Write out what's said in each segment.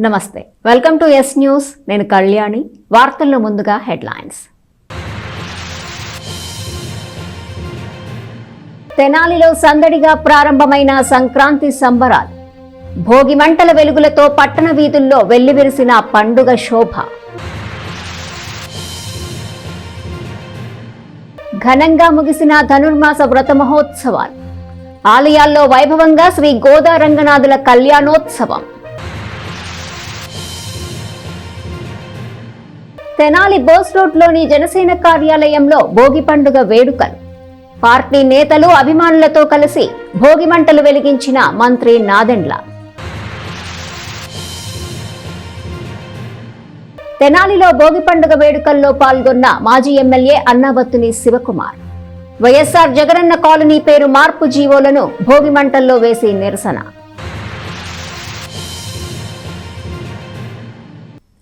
నమస్తే, welcome to yes news. నేను కళ్యాణి. వార్తల్లో ముందుగా హెడ్లైన్స్. తెనాలిలో సందడిగా ప్రారంభమైన సంక్రాంతి సంబరాలు. భోగి మంటల వెలుగులతో పట్టణ వీధుల్లో వెల్లివిరిసిన పండుగ శోభ. ఘనంగా ముగిసిన ధనుర్మాస వ్రత మహోత్సవాలు. ఆలయాల్లో వైభవంగా శ్రీ గోదా రంగనాథుల కళ్యాణోత్సవం. తెనాలి బోస్ రోడ్లోని జనసేన కార్యాలయంలో భోగి పండుగ వేడుకలు. పార్టీ నేతలు అభిమానులతో కలిసి భోగి మంటలు వెలిగించిన మంత్రి నాదెండ్ల. తెనాలిలో భోగి పండుగ వేడుకల్లో పాల్గొన్న మాజీ ఎమ్మెల్యే అన్నాబత్తుని శివకుమార్. వైఎస్ఆర్ జగనన్న కాలనీ పేరు మార్పు జీవోలను భోగి మంటల్లో వేసి నిరసన.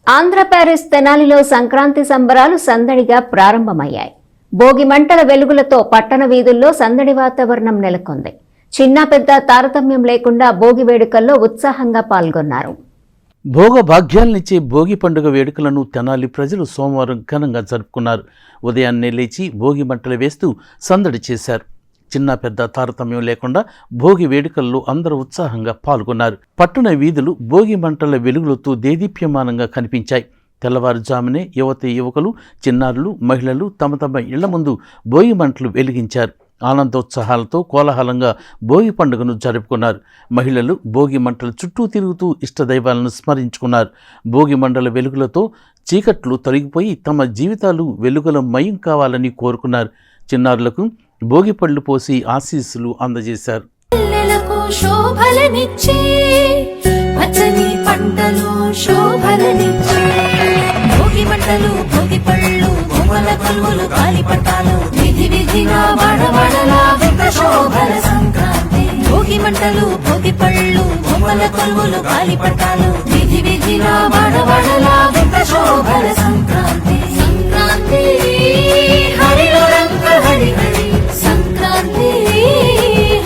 ఆంధ్ర ప్యారిస్ తెనాలిలో సంక్రాంతి సంబరాలు సందడిగా ప్రారంభమయ్యాయి. భోగి మంటల వెలుగులతో పట్టణ వీధుల్లో సందడి వాతావరణం నెలకొంది. చిన్న పెద్ద తారతమ్యం లేకుండా భోగి వేడుకల్లో ఉత్సాహంగా పాల్గొన్నారు. భోగ భాగ్యాలనిచ్చే భోగి పండుగ వేడుకలను తెనాలి ప్రజలు సోమవారం ఘనంగా జరుపుకున్నారు. ఉదయాన్నే లేచి భోగి మంటలు వేస్తూ సందడి చేశారు. చిన్న పెద్ద తారతమ్యం లేకుండా భోగి వేడుకల్లో అందరూ ఉత్సాహంగా పాల్గొన్నారు. పట్టణ వీధులు భోగి మంటల వెలుగులతో దేదీప్యమానంగా కనిపించాయి. తెల్లవారుజామునే యువకులు, చిన్నారులు, మహిళలు తమ తమ ఇళ్ల ముందు భోగి మంటలు వెలిగించారు. ఆనందోత్సాహాలతో కోలాహలంగా భోగి పండుగను జరుపుకున్నారు. మహిళలు భోగి మంటల చుట్టూ తిరుగుతూ ఇష్టదైవాలను స్మరించుకున్నారు. భోగి మంటల వెలుగులతో చీకట్లు తొలగిపోయి తమ జీవితాలు వెలుగుల మయం కావాలని కోరుకున్నారు. చిన్నారులకు భోగి పళ్ళు పోసి ఆశీస్సులు అందజేశారు. భోగి మంటలు, భోగి పళ్ళు, బొమ్మల కొలువులు, గాలిపటాలు, విధి విధిగా వడవడలా శోభల సంక్రాంతి. భోగి మంటలు, భోగి పళ్ళు, బొమ్మల కొలువులు, గాలిపటాలు, విధి విధిగా వడవడలా శోభల సంక్రాంతి. సంక్రాంతి హరిలో రంగ హరి హరి, సంక్రాంతి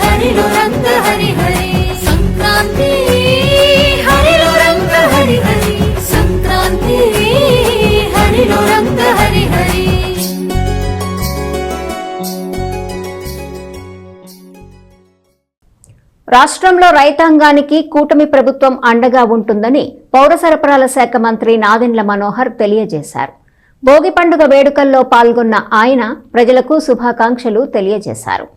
హరిలో రంగ హరి హరి, సంక్రాంతి హరిలో రంగ హరి హరి, సంక్రాంతి హరిలో రంగ హరి హరి. రాష్ట్రంలో రైతాంగానికి కూటమి ప్రభుత్వం అండగా ఉంటుందని పౌర సరఫరాల శాఖ మంత్రి నాదెండ్ల మనోహర్ తెలియజేశారు. భోగి పండుగ వేడుకల్లో పాల్గొన్న ఆయన ప్రజలకు శుభాకాంక్షలు తెలియజేశారు.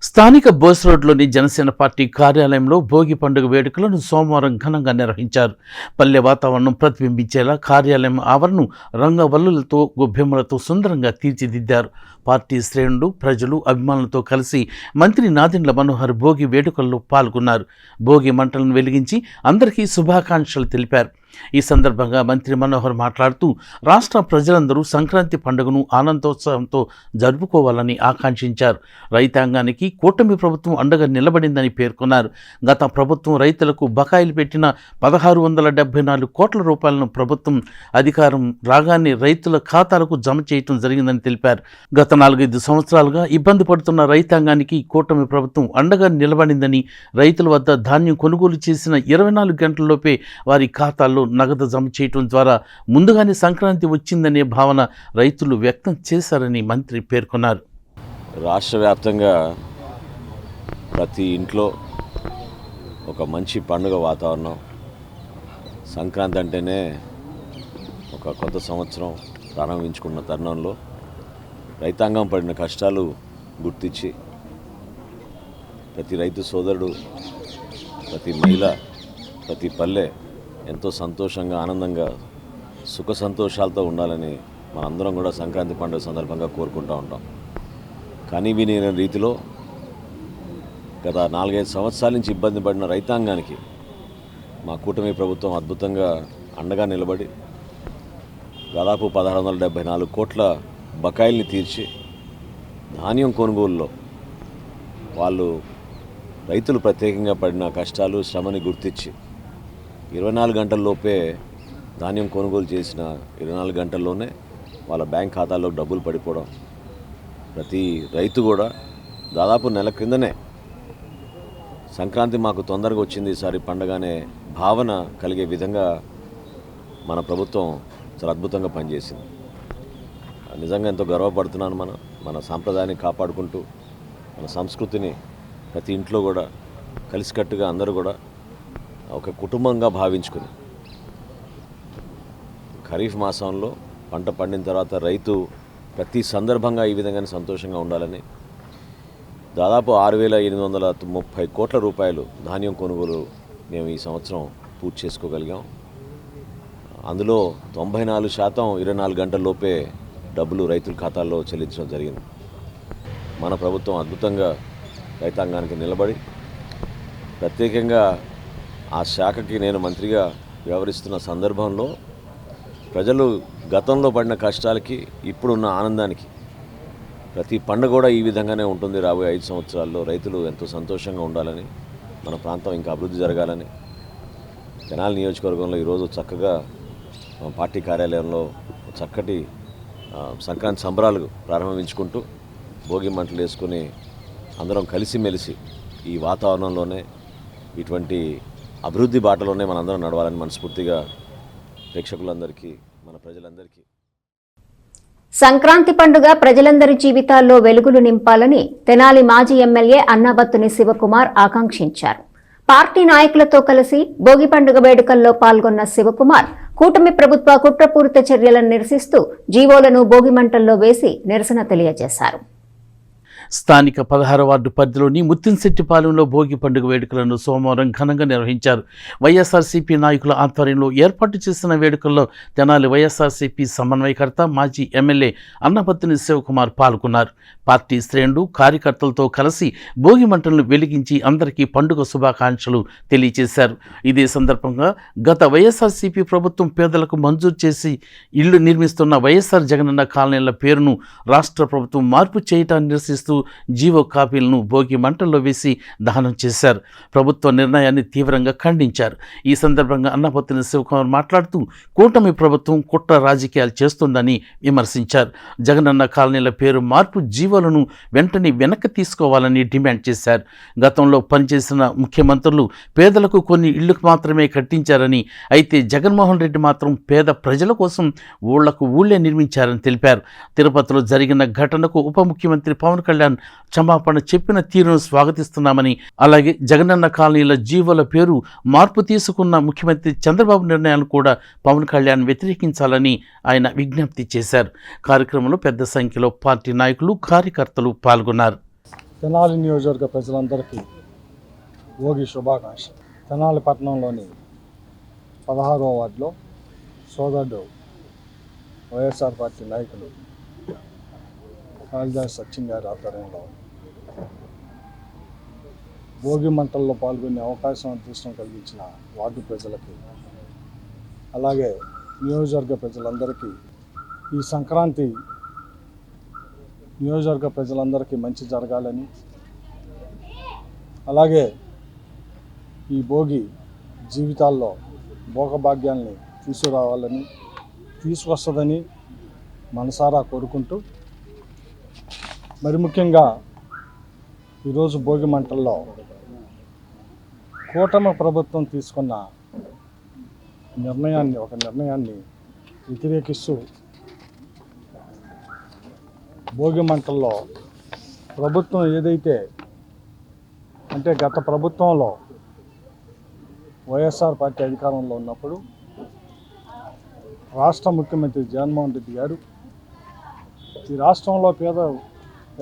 స్థానిక బోస్ రోడ్లోని జనసేన పార్టీ కార్యాలయంలో భోగి పండుగ వేడుకలను సోమవారం ఘనంగా నిర్వహించారు. పల్లె వాతావరణం ప్రతిబింబించేలా కార్యాలయం ఆవరణను రంగవల్లులతో, గొబ్బెమ్మలతో సుందరంగా తీర్చిదిద్దారు. పార్టీ శ్రేణులు, ప్రజలు, అభిమానులతో కలిసి మంత్రి నాదెండ్ల మనోహర్ భోగి వేడుకల్లో పాల్గొన్నారు. భోగి మంటలను వెలిగించి అందరికీ శుభాకాంక్షలు తెలిపారు. ఈ సందర్భంగా మంత్రి మనోహర్ మాట్లాడుతూ రాష్ట్ర ప్రజలందరూ సంక్రాంతి పండుగను ఆనందోత్సవంతో జరుపుకోవాలని ఆకాంక్షించారు. రైతాంగానికి కూటమి ప్రభుత్వం అండగా నిలబడిందని పేర్కొన్నారు. గత ప్రభుత్వం రైతులకు బకాయిలు పెట్టిన 1674 కోట్ల రూపాయలను ప్రభుత్వం అధికారం రాగానే రైతుల ఖాతాలకు జమ చేయటం జరిగిందని తెలిపారు. గత 4-5 సంవత్సరాలుగా ఇబ్బంది పడుతున్న రైతాంగానికి కూటమి ప్రభుత్వం అండగా నిలబడిందని, రైతుల వద్ద ధాన్యం కొనుగోలు చేసిన 24 గంటల్లోపే వారి ఖాతాల్లో నగదు జమ చేయటం ద్వారా ముందుగానే సంక్రాంతి వచ్చిందనే భావన రైతులు వ్యక్తం చేశారని మంత్రి పేర్కొన్నారు. రాష్ట్ర వ్యాప్తంగా ప్రతి ఇంట్లో ఒక మంచి పండుగ వాతావరణం. సంక్రాంతి అంటేనే ఒక కొత్త సంవత్సరం ప్రారంభించుకున్న తరుణంలో రైతాంగం పడిన కష్టాలు గుర్తించి ప్రతి రైతు సోదరుడు, ప్రతి మహిళ, ప్రతి పల్లె ఎంతో సంతోషంగా, ఆనందంగా, సుఖ సంతోషాలతో ఉండాలని మనందరం కూడా సంక్రాంతి పండుగ సందర్భంగా కోరుకుంటూ ఉంటాం. కానీ విని రీతిలో గత 4-5 సంవత్సరాల నుంచి ఇబ్బంది పడిన రైతాంగానికి మా కూటమి ప్రభుత్వం అద్భుతంగా అండగా నిలబడి దాదాపు 1674 కోట్ల బకాయిల్ని తీర్చి ధాన్యం కొనుగోలులో వాళ్ళు రైతులు ప్రత్యేకంగా పడిన కష్టాలు, శ్రమని గుర్తించి 24 గంటల్లోపే ధాన్యం కొనుగోలు చేసిన 24 గంటల్లోనే వాళ్ళ బ్యాంక్ ఖాతాల్లో డబ్బులు పడిపోవడం. ప్రతి రైతు కూడా దాదాపు నెల క్రిందనే సంక్రాంతి మాకు తొందరగా వచ్చింది ఈసారి పండగనే భావన కలిగే విధంగా మన ప్రభుత్వం చాలా అద్భుతంగా పనిచేసింది. నిజంగా ఎంతో గర్వపడుతున్నాను. మన సాంప్రదాయాన్ని కాపాడుకుంటూ మన సంస్కృతిని ప్రతి ఇంట్లో కూడా కలిసికట్టుగా అందరూ కూడా ఒక కుటుంబంగా భావించుకుని ఖరీఫ్ మాసంలో పంట పండిన తర్వాత రైతు ప్రతి సందర్భంగా ఈ విధంగానే సంతోషంగా ఉండాలని దాదాపు 6,830 కోట్ల రూపాయలు ధాన్యం కొనుగోలు మేము ఈ సంవత్సరం పూర్తి చేసుకోగలిగాం. అందులో 94% 24 గంటల్లోపే డబ్బులు రైతుల ఖాతాల్లో చెల్లించడం జరిగింది. మన ప్రభుత్వం అద్భుతంగా రైతాంగానికి నిలబడి ప్రత్యేకంగా ఆ శాఖకి నేను మంత్రిగా వ్యవహరిస్తున్న సందర్భంలో ప్రజలు గతంలో పడిన కష్టాలకి ఇప్పుడున్న ఆనందానికి ప్రతి పండుగ కూడా ఈ విధంగానే ఉంటుంది. రాబోయే 5 సంవత్సరాల్లో రైతులు ఎంతో సంతోషంగా ఉండాలని, మన ప్రాంతం ఇంకా అభివృద్ధి జరగాలని తెనాలి నియోజకవర్గంలో ఈరోజు చక్కగా పార్టీ కార్యాలయంలో చక్కటి సంక్రాంతి సంబరాలు ప్రారంభించుకుంటూ భోగి మంటలు వేసుకుని అందరం కలిసిమెలిసి ఈ వాతావరణంలోనే ఇటువంటి అభివృద్ధి బాటలోనే మనందరం నడవాలని మనస్ఫూర్తిగా ప్రేక్షకులందరికీ, మన ప్రజలందరికీ. సంక్రాంతి పండుగ ప్రజలందరి జీవితాల్లో వెలుగులు నింపాలని తెనాలి మాజీ ఎమ్మెల్యే అన్నాబత్తుని శివకుమార్ ఆకాంక్షించారు. పార్టీ నాయకులతో కలిసి భోగి పండుగ వేడుకల్లో పాల్గొన్న శివకుమార్ కూటమి ప్రభుత్వ కుట్రపూరిత చర్యలను నిరసిస్తూ జీవోలను భోగి మంటల్లో వేసి నిరసన తెలియజేశారు. స్థానిక 16వ వార్డు పరిధిలోని ముత్తింశెట్టిపాలెంలో భోగి పండుగ వేడుకలను సోమవారం ఘనంగా నిర్వహించారు. వైఎస్ఆర్సీపీ నాయకుల ఆధ్వర్యంలో ఏర్పాటు చేసిన వేడుకల్లో తెనాలి వైఎస్ఆర్సీపీ సమన్వయకర్త మాజీ ఎమ్మెల్యే అన్నబత్తుని శివకుమార్ పాల్గొన్నారు. పార్టీ శ్రేణులు కార్యకర్తలతో కలిసి భోగి మంటలను వెలిగించి అందరికీ పండుగ శుభాకాంక్షలు తెలియజేశారు. ఇదే సందర్భంగా గత వైఎస్ఆర్సీపీ ప్రభుత్వం పేదలకు మంజూరు చేసి ఇళ్లు నిర్మిస్తున్న వైఎస్ఆర్ జగనన్న కాలనీల పేరును రాష్ట్ర ప్రభుత్వం మార్పు చేయటాన్ని నిరసిస్తూ జీవో కాపీలను భోగి మంటల్లో వేసి దహనం చేశారు. ప్రభుత్వ నిర్ణయాన్ని తీవ్రంగా ఖండించారు. ఈ సందర్భంగా అన్నపత్తిని శివకుమార్ మాట్లాడుతూ కూటమి ప్రభుత్వం కుట్ర రాజకీయాలు చేస్తుందని విమర్శించారు. జగనన్న కాలనీల పేరు మార్పు జీవోలను వెంటనే వెనక్కి తీసుకోవాలని డిమాండ్ చేశారు. గతంలో పనిచేసిన ముఖ్యమంత్రులు పేదలకు కొన్ని ఇళ్లకు మాత్రమే కట్టించారని, అయితే జగన్మోహన్ రెడ్డి మాత్రం పేద ప్రజల కోసం ఊళ్లకు ఊళ్లే నిర్మించారని తెలిపారు. తిరుపతిలో జరిగిన ఘటనకు ఉప ముఖ్యమంత్రి పవన్ కళ్యాణ్ క్షమాపణ చెప్పిన తీరును స్వాగతిస్తున్నామని, అలాగే జగనన్న కాలనీల జీవోల పేరు మార్పు తీసుకున్న ముఖ్యమంత్రి చంద్రబాబు నిర్ణయాలను కూడా పవన్ కళ్యాణ్ వ్యతిరేకించాలని ఆయన విజ్ఞప్తి చేశారు. కార్యక్రమంలో పెద్ద సంఖ్యలో పార్టీ నాయకులు కార్యకర్తలు పాల్గొన్నారు. తెనాలి నియోజకవర్గ ప్రజలందరికీ భోగి శుభాకాంక్ష. తెనాలి పట్టణంలోని 16వ వార్డులో సోదరుడు వైఎస్ఆర్ పార్టీ నాయకులు కాళిదాస్ సత్యం గారి ఆధ్వర్యంలో భోగి మంటల్లో పాల్గొనే అవకాశం అదృష్టం కలిగించిన వార్డు ప్రజలకి, అలాగే నియోజకవర్గ ప్రజలందరికీ ఈ సంక్రాంతి నియోజకవర్గ ప్రజలందరికీ మంచి జరగాలని, అలాగే ఈ భోగి జీవితాల్లో భోగభాగ్యాల్ని తీసుకొస్తుందని మనసారా కోరుకుంటూ, మరి ముఖ్యంగా ఈరోజు భోగి మంటల్లో కూటమి ప్రభుత్వం తీసుకున్న నిర్ణయాన్ని వ్యతిరేకిస్తూ భోగి మంటల్లో ప్రభుత్వం ఏదైతే అంటే గత ప్రభుత్వంలో వైఎస్ఆర్ పార్టీ అధికారంలో ఉన్నప్పుడు రాష్ట్ర ముఖ్యమంత్రి జగన్మోహన్ రెడ్డి గారు ఈ రాష్ట్రంలో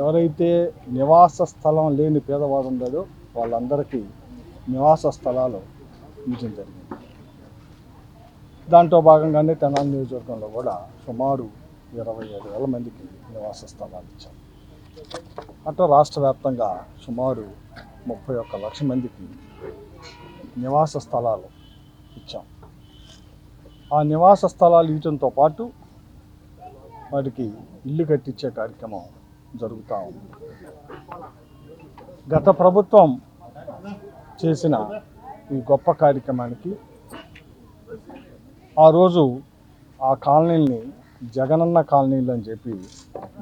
ఎవరైతే నివాస స్థలం లేని పేదవాడు ఉండదో వాళ్ళందరికీ నివాస స్థలాలు ఇవ్వడం జరిగింది. దాంట్లో భాగంగానే తెనాలి నియోజకవర్గంలో కూడా సుమారు 27,000 మందికి నివాస స్థలాలు ఇచ్చాం. అట్లా రాష్ట్ర వ్యాప్తంగా సుమారు 31 లక్షల మందికి నివాస స్థలాలు ఇచ్చాం. ఆ నివాస స్థలాలు ఇవ్వడంతో పాటు వాటికి ఇల్లు కట్టించే కార్యక్రమం జరుగుతూ ఉంది. గత ప్రభుత్వం చేసిన ఈ గొప్ప కార్యక్రమానికి ఆ రోజు ఆ కాలనీల్ని జగనన్న కాలనీలు అని చెప్పి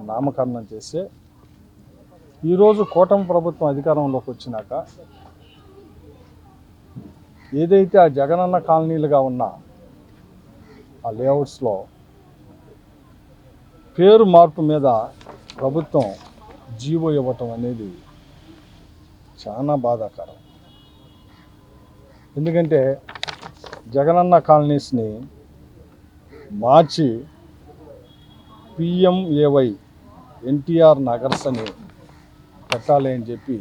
నామకరణం చేస్తే, ఈరోజు కూటమి ప్రభుత్వం అధికారంలోకి వచ్చినాక ఏదైతే ఆ జగనన్న కాలనీలుగా ఉన్న ఆ లేఅవుట్స్లో పేరు మార్పు మీద ప్రభుత్వం జీవో ఇవ్వటం అనేది చాలా బాధాకరం. ఎందుకంటే జగనన్న కాలనీస్ని మార్చి PMAY ఎన్టీఆర్ నగర్స్ అని పెట్టాలి అని చెప్పి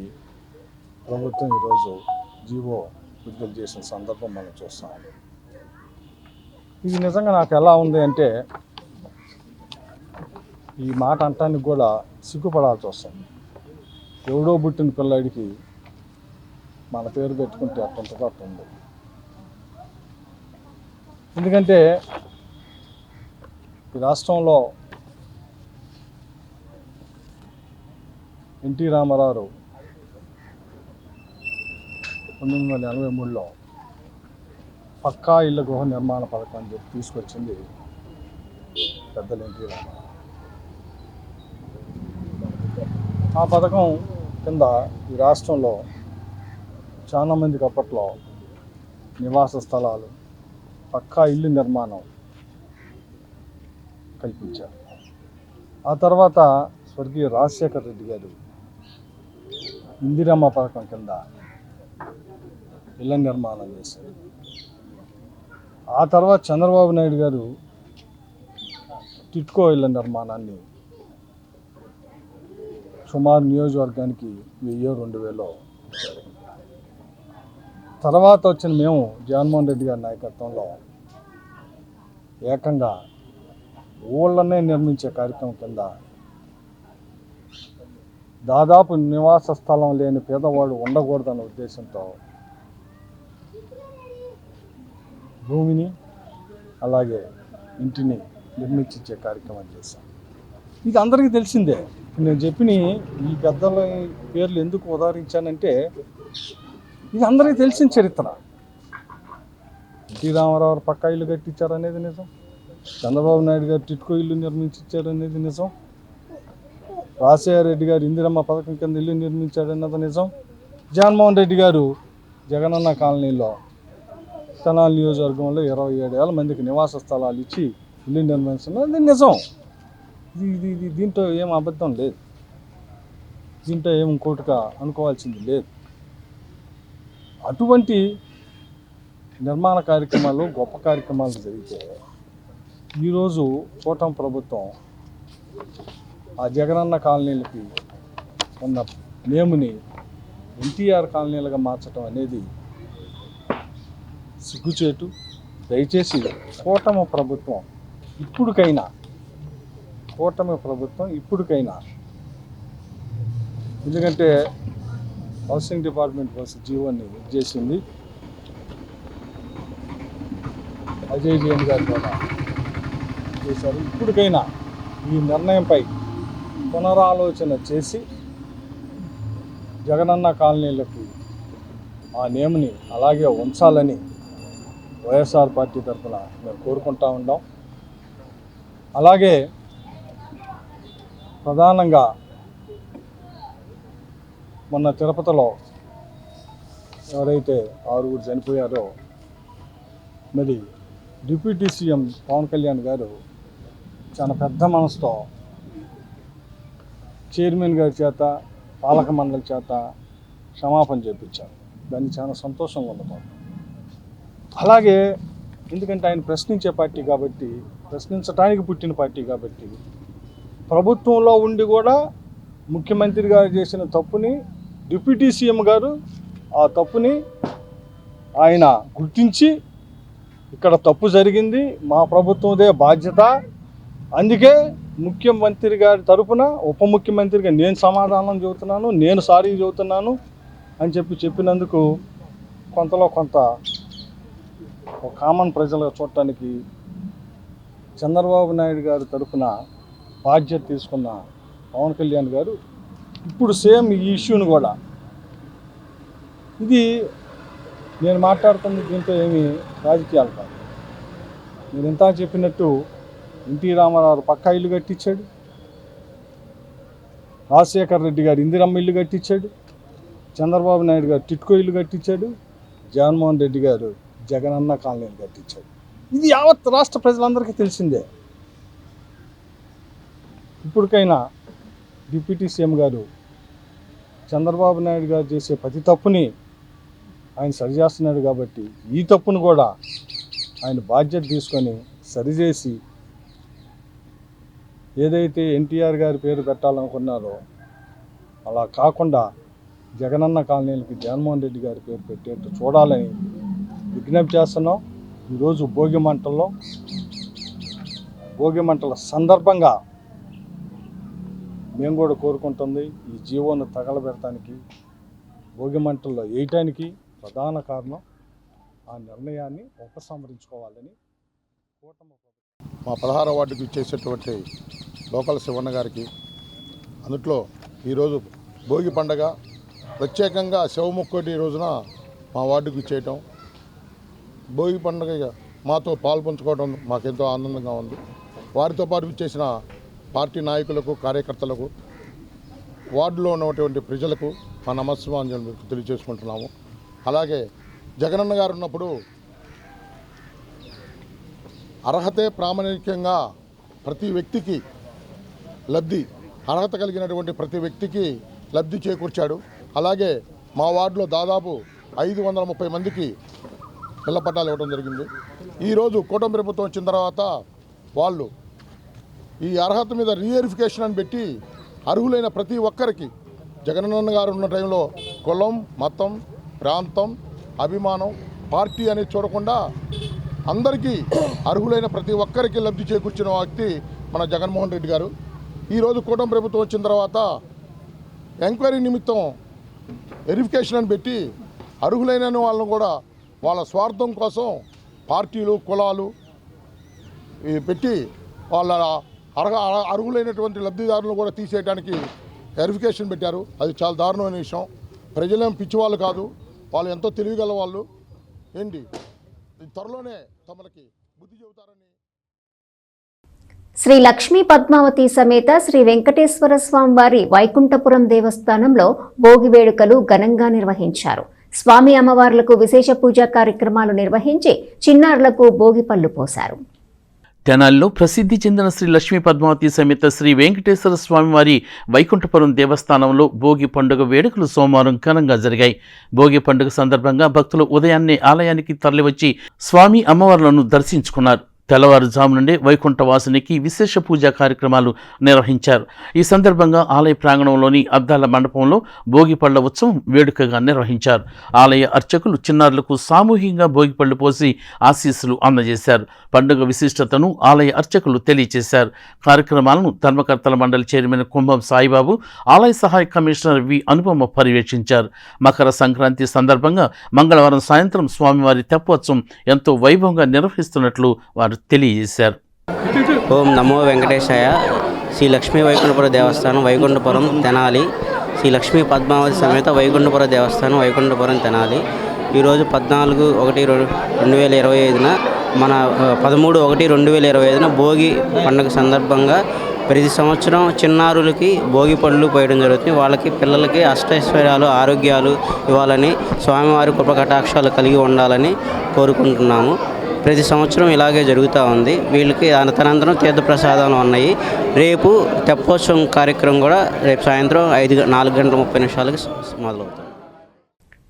ప్రభుత్వం ఈరోజు జీవో విడుదల చేసిన సందర్భం మనం చూస్తాం. ఇది నిజంగా నాకు ఎలా ఉంది అంటే ఈ మాట అంటానికి కూడా సిగ్గుపడాల్సి వస్తుంది. ఎవడో పుట్టిన పిల్లాడికి మన పేరు పెట్టుకుంటే అట్టుంటుంది అట్టుంది. ఎందుకంటే ఈ రాష్ట్రంలో ఎన్టీ రామారావు 1983లో పక్కా ఇళ్ళ గృహ నిర్మాణ పథకం అని చెప్పి తీసుకొచ్చింది పెద్దలు ఎన్టీ రామారావు. ఆ పథకం కింద ఈ రాష్ట్రంలో చాలామందికి అప్పట్లో నివాస స్థలాలు, పక్కా ఇల్లు నిర్మాణం కల్పించారు. ఆ తర్వాత స్వర్గీయ రాజశేఖర్ రెడ్డి గారు ఇందిరమ్మ పథకం కింద ఇళ్ల నిర్మాణం చేశారు. ఆ తర్వాత చంద్రబాబు నాయుడు గారు టిట్కో ఇళ్ల నిర్మాణాన్ని సుమారు నియోజకవర్గానికి 1000-2000 ఇచ్చారు. తర్వాత వచ్చిన మేము జగన్మోహన్ రెడ్డి గారి నాయకత్వంలో ఏకంగా ఊళ్ళనే నిర్మించే కార్యక్రమం కింద దాదాపు నివాస స్థలం లేని పేదవాడు ఉండకూడదన్న ఉద్దేశంతో భూమిని అలాగే ఇంటిని నిర్మించే కార్యక్రమం చేశాం. ఇది అందరికీ తెలిసిందే. నేను చెప్పిన ఈ పెద్దల పేర్లు ఎందుకు ఉదాహరించానంటే ఇది అందరికీ తెలిసిన చరిత్ర. ఎన్టీ రామారావు పక్కా ఇల్లు కట్టించారనేది నిజం. చంద్రబాబు నాయుడు గారు టిట్కో ఇల్లు నిర్మించారనేది నిజం. రాజశేఖర రెడ్డి గారు ఇందిరమ్మ పథకం కింద ఇల్లు నిర్మించాడన్నది నిజం. జగన్మోహన్ రెడ్డి గారు జగనన్న కాలనీలో తెనాలి నియోజకవర్గంలో 27,000 మందికి నివాస స్థలాలు ఇచ్చి ఇల్లు నిర్మించినది నిజం. ఇది దీంట్లో ఏం అబద్ధం లేదు, దీంట్లో ఏం ఇంకోటిగా అనుకోవాల్సింది లేదు. అటువంటి నిర్మాణ కార్యక్రమాలు, గొప్ప కార్యక్రమాలు జరిగితే ఈరోజు కూటమి ప్రభుత్వం ఆ జగనన్న కాలనీలకి ఉన్న నేముని ఎన్టీఆర్ కాలనీలుగా మార్చడం అనేది సిగ్గుచేటు. దయచేసి కూటమి ప్రభుత్వం ఇప్పటికైనా ఎందుకంటే హౌసింగ్ డిపార్ట్మెంట్ కోసం జీవోని చేసింది అజయ్ జైన్ గారి ద్వారా చేశారు. ఇప్పటికైనా ఈ నిర్ణయంపై పునరాలోచన చేసి జగనన్న కాలనీలకు ఆ నేమ్ని అలాగే ఉంచాలని వైఎస్ఆర్ పార్టీ తరఫున మేము కోరుకుంటా ఉన్నాం. అలాగే ప్రధానంగా మొన్న తిరుపతిలో ఎవరైతే 6 చనిపోయారో మరి డిప్యూటీ సీఎం పవన్ కళ్యాణ్ గారు చాలా పెద్ద మనసుతో చైర్మన్ గారి చేత, పాలక మండలి చేత క్షమాపణ చేయించారు. దాన్ని చాలా సంతోషంగా ఉంది. అలాగే ఎందుకంటే ఆయన ప్రశ్నించే పార్టీ కాబట్టి, ప్రశ్నించడానికి పుట్టిన పార్టీ కాబట్టి, ప్రభుత్వంలో ఉండి కూడా ముఖ్యమంత్రి గారు చేసిన తప్పుని డిప్యూటీ సీఎం గారు ఆ తప్పుని ఆయన గుర్తించి ఇక్కడ తప్పు జరిగింది, మా ప్రభుత్వందే బాధ్యత, అందుకే ముఖ్యమంత్రి గారి తరఫున ఉప ముఖ్యమంత్రిగా నేను సమాధానం చెబుతున్నాను, నేను సారీ చెబుతున్నాను అని చెప్పినందుకు కొంతలో కొంత ఒక కామన్ ప్రజలుగా చూడటానికి చంద్రబాబు నాయుడు గారి తరఫున బాధ్యత తీసుకున్న పవన్ కళ్యాణ్ గారు ఇప్పుడు సేమ్ ఈ ఇష్యూని కూడా, ఇది నేను మాట్లాడుతున్న దీంతో ఏమి రాజకీయాలు కాదు. నేను ఇంత చెప్పినట్టు ఎన్టీ రామారావు పక్కా ఇల్లు కట్టించాడు, రాజశేఖర్ రెడ్డి గారు ఇందిరమ్మ ఇల్లు కట్టించాడు, చంద్రబాబు నాయుడు గారు టిట్కో ఇల్లు కట్టించాడు, జగన్మోహన్ రెడ్డి గారు జగనన్న కాలనీని కట్టించాడు. ఇది యావత్ రాష్ట్ర ప్రజలందరికీ తెలిసిందే. ఇప్పటికైనా డిప్యూటీ సీఎం గారు చంద్రబాబు నాయుడు గారు చేసే ప్రతి తప్పుని ఆయన సరిచేస్తున్నాడు కాబట్టి ఈ తప్పును కూడా ఆయన బాధ్యత తీసుకొని సరిచేసి ఏదైతే ఎన్టీఆర్ గారి పేరు పెట్టాలనుకున్నారో అలా కాకుండా జగనన్న కాలనీలకి జగన్మోహన్ రెడ్డి గారి పేరు పెట్టేట్టు చూడాలని విజ్ఞప్తి చేస్తున్నాం. ఈరోజు భోగి మంటల సందర్భంగా మేము కూడా కోరుకుంటుంది ఈ జీవోను తగలబెడటానికి, భోగి మంటల్లో వేయటానికి ప్రధాన కారణం ఆ నిర్ణయాన్ని ఉపసంహరించుకోవాలని మా 16వ వార్డుకి ఇచ్చేసేటువంటి లోకల్ శివన్న గారికి, అందుట్లో ఈరోజు భోగి పండగ ప్రత్యేకంగా శివముక్కోటి రోజున మా వార్డుకు ఇచ్చేయటం, భోగి పండుగ మాతో పాల్పంచుకోవడం మాకెంతో ఆనందంగా ఉంది. వారితో పాటు ఇచ్చేసిన పార్టీ నాయకులకు, కార్యకర్తలకు, వార్డులో ఉన్నటువంటి ప్రజలకు మా నమస్కారాలు తెలియజేసుకుంటున్నాము. అలాగే జగనన్న గారు ఉన్నప్పుడు అర్హతే ప్రామాణికంగా ప్రతి వ్యక్తికి అర్హత కలిగినటువంటి ప్రతి వ్యక్తికి లబ్ధి చేకూర్చాడు. అలాగే మా వార్డులో దాదాపు 530 మందికి ఇళ్ల పట్టాలు ఇవ్వడం జరిగింది. ఈరోజు కూటమి ప్రభుత్వం వచ్చిన తర్వాత వాళ్ళు ఈ అర్హత మీద రీవెరిఫికేషన్ అని పెట్టి అర్హులైన ప్రతి ఒక్కరికి జగనన్న గారు ఉన్న టైంలో కులం, మతం, ప్రాంతం, అభిమానం, పార్టీ అనేది చూడకుండా అందరికీ అర్హులైన ప్రతి ఒక్కరికి లబ్ధి చేకూర్చిన వ్యక్తి మన జగన్మోహన్ రెడ్డి గారు. ఈరోజు కూటమి ప్రభుత్వం వచ్చిన తర్వాత ఎంక్వైరీ నిమిత్తం వెరిఫికేషన్ అని పెట్టి అర్హులైన వాళ్ళను కూడా వాళ్ళ స్వార్థం కోసం పార్టీలు, కులాలు పెట్టి వాళ్ళ అర్హులైనటువంటి లబ్ధిదారులను కూడా తీసేయడానికి వెరిఫికేషన్ పెట్టారు. అది చాలా దారుణమైన విషయం. ప్రజలేం పిచ్చివాళ్ళు కాదు, వాళ్ళు ఎంతో తెలివిగల వాళ్ళు. ఏంటి త్వరలోనే తమకి బుద్ధి చెబుతారని. శ్రీ లక్ష్మీ పద్మావతి సమేత శ్రీ వెంకటేశ్వర స్వామివారి వైకుంఠపురం దేవస్థానంలో భోగి వేడుకలు ఘనంగా నిర్వహించారు. స్వామి అమ్మవార్లకు విశేష పూజా కార్యక్రమాలు నిర్వహించి చిన్నారులకు భోగి పళ్ళు పోశారు. తెనాలిలో ప్రసిద్ధి చెందిన శ్రీ లక్ష్మీ పద్మావతి సమేత శ్రీ వెంకటేశ్వర స్వామివారి వైకుంఠపురం దేవస్థానంలో భోగి పండుగ వేడుకలు సోమవారం ఘనంగా జరిగాయి. భోగి పండుగ సందర్భంగా భక్తులు ఉదయాన్నే ఆలయానికి తరలివచ్చి స్వామి అమ్మవార్లను దర్శించుకున్నారు. తెల్లవారుజాము నుండే వైకుంఠవాసునికి విశేష పూజా కార్యక్రమాలు నిర్వహించారు. ఈ సందర్భంగా ఆలయ ప్రాంగణంలోని అద్దాల మండపంలో భోగిపళ్ల ఉత్సవం వేడుకగా నిర్వహించారు. ఆలయ అర్చకులు చిన్నారులకు సామూహికంగా భోగిపళ్లు పోసి ఆశీస్సులు అందజేశారు. పండుగ విశిష్టతను ఆలయ అర్చకులు తెలియజేశారు. కార్యక్రమాలను ధర్మకర్తల మండలి చైర్మన్ కుంభం సాయిబాబు, ఆలయ సహాయ కమిషనర్ వి అనుపమ పర్యవేక్షించారు. మకర సంక్రాంతి సందర్భంగా మంగళవారం సాయంత్రం స్వామివారి తెప్పోత్సవం ఎంతో వైభవంగా నిర్వహిస్తున్నట్లు వారు తెలియజేశారు. ఓం నమో వెంకటేశాయ. శ్రీ లక్ష్మీ వైకుంఠపుర దేవస్థానం వైకుంఠపురం తెనాలి, శ్రీ లక్ష్మీ పద్మావతి సమేత వైకుంఠపుర దేవస్థానం వైకుంఠపురం తెనాలి. ఈరోజు 14/1/2025 మన 13/1/2025 భోగి పండుగ సందర్భంగా ప్రతి సంవత్సరం చిన్నారులకి భోగి పళ్ళు పోయడం జరుగుతుంది. వాళ్ళకి పిల్లలకి అష్టైశ్వర్యాలు, ఆరోగ్యాలు ఇవ్వాలని, స్వామివారి కృపకటాక్షాలు కలిగి ఉండాలని కోరుకుంటున్నాము. ప్రతి సంవత్సరం ఇలాగే జరుగుతూ ఉంది. వీళ్ళకి తనంతరం తీర్థప్రసాదాలు ఉన్నాయి. రేపు తెప్పోత్సవం కార్యక్రమం కూడా రేపు సాయంత్రం 4:30 మొదలవుతుంది.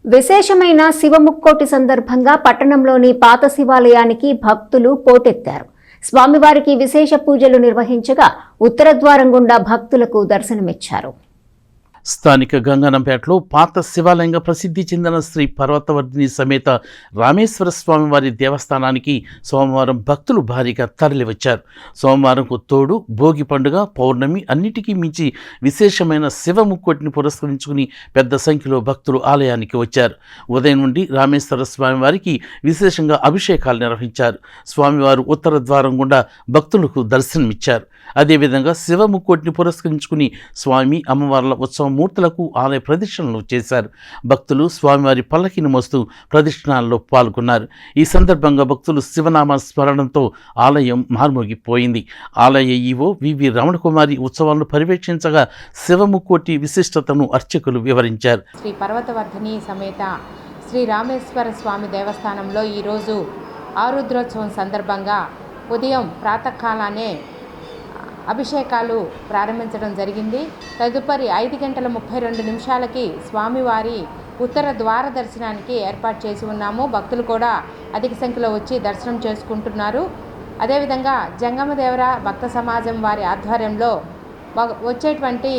విశేషమైన శివముక్కోటి సందర్భంగా పట్టణంలోని పాత శివాలయానికి భక్తులు పోటెత్తారు. స్వామివారికి విశేష పూజలు నిర్వహించగా ఉత్తర ద్వారం గుండా భక్తులకు దర్శనమిచ్చారు. స్థానిక గంగనంపేటలో పాత శివాలయంగా ప్రసిద్ధి చెందిన శ్రీ పర్వతవర్ధిని సమేత రామేశ్వర స్వామివారి దేవస్థానానికి సోమవారం భక్తులు భారీగా తరలివచ్చారు. సోమవారంకు తోడు భోగి పండుగ, పౌర్ణమి అన్నిటికీ మించి విశేషమైన శివముక్కోటిని పురస్కరించుకుని పెద్ద సంఖ్యలో భక్తులు ఆలయానికి వచ్చారు. ఉదయం నుండి రామేశ్వర స్వామివారికి విశేషంగా అభిషేకాలు నిర్వహించారు. స్వామివారు ఉత్తర ద్వారం గుండా భక్తులకు దర్శనమిచ్చారు. అదేవిధంగా శివముక్కోటిని పురస్కరించుకుని స్వామి అమ్మవార్ల ఉత్సవం మూర్తులకు ఆలయ ప్రదక్షిణలు చేశారు. భక్తులు స్వామివారి పల్లకిని మోస్తూ ప్రదక్షిణాల్లో పాల్గొన్నారు. ఈ సందర్భంగా భక్తులు శివనామ స్మరణంతో ఆలయం మార్మోగిపోయింది. ఆలయ ఈవో వివి రమణకుమారి ఉత్సవాలను పర్యవేక్షించగా శివముక్కోటి విశిష్టతను అర్చకులు వివరించారు. శ్రీ పర్వతవర్ధిని సమేత శ్రీ రామేశ్వర స్వామి దేవస్థానంలో ఈరోజు ఆరుద్రోత్సవం సందర్భంగా ఉదయం ప్రాతకాలానే అభిషేకాలు ప్రారంభించడం జరిగింది. తదుపరి 5:32 స్వామివారి ఉత్తర ద్వార దర్శనానికి ఏర్పాటు చేసి ఉన్నాము. భక్తులు కూడా అధిక సంఖ్యలో వచ్చి దర్శనం చేసుకుంటున్నారు. అదేవిధంగా జంగమదేవర భక్త సమాజం వారి ఆధ్వర్యంలో వచ్చేటువంటి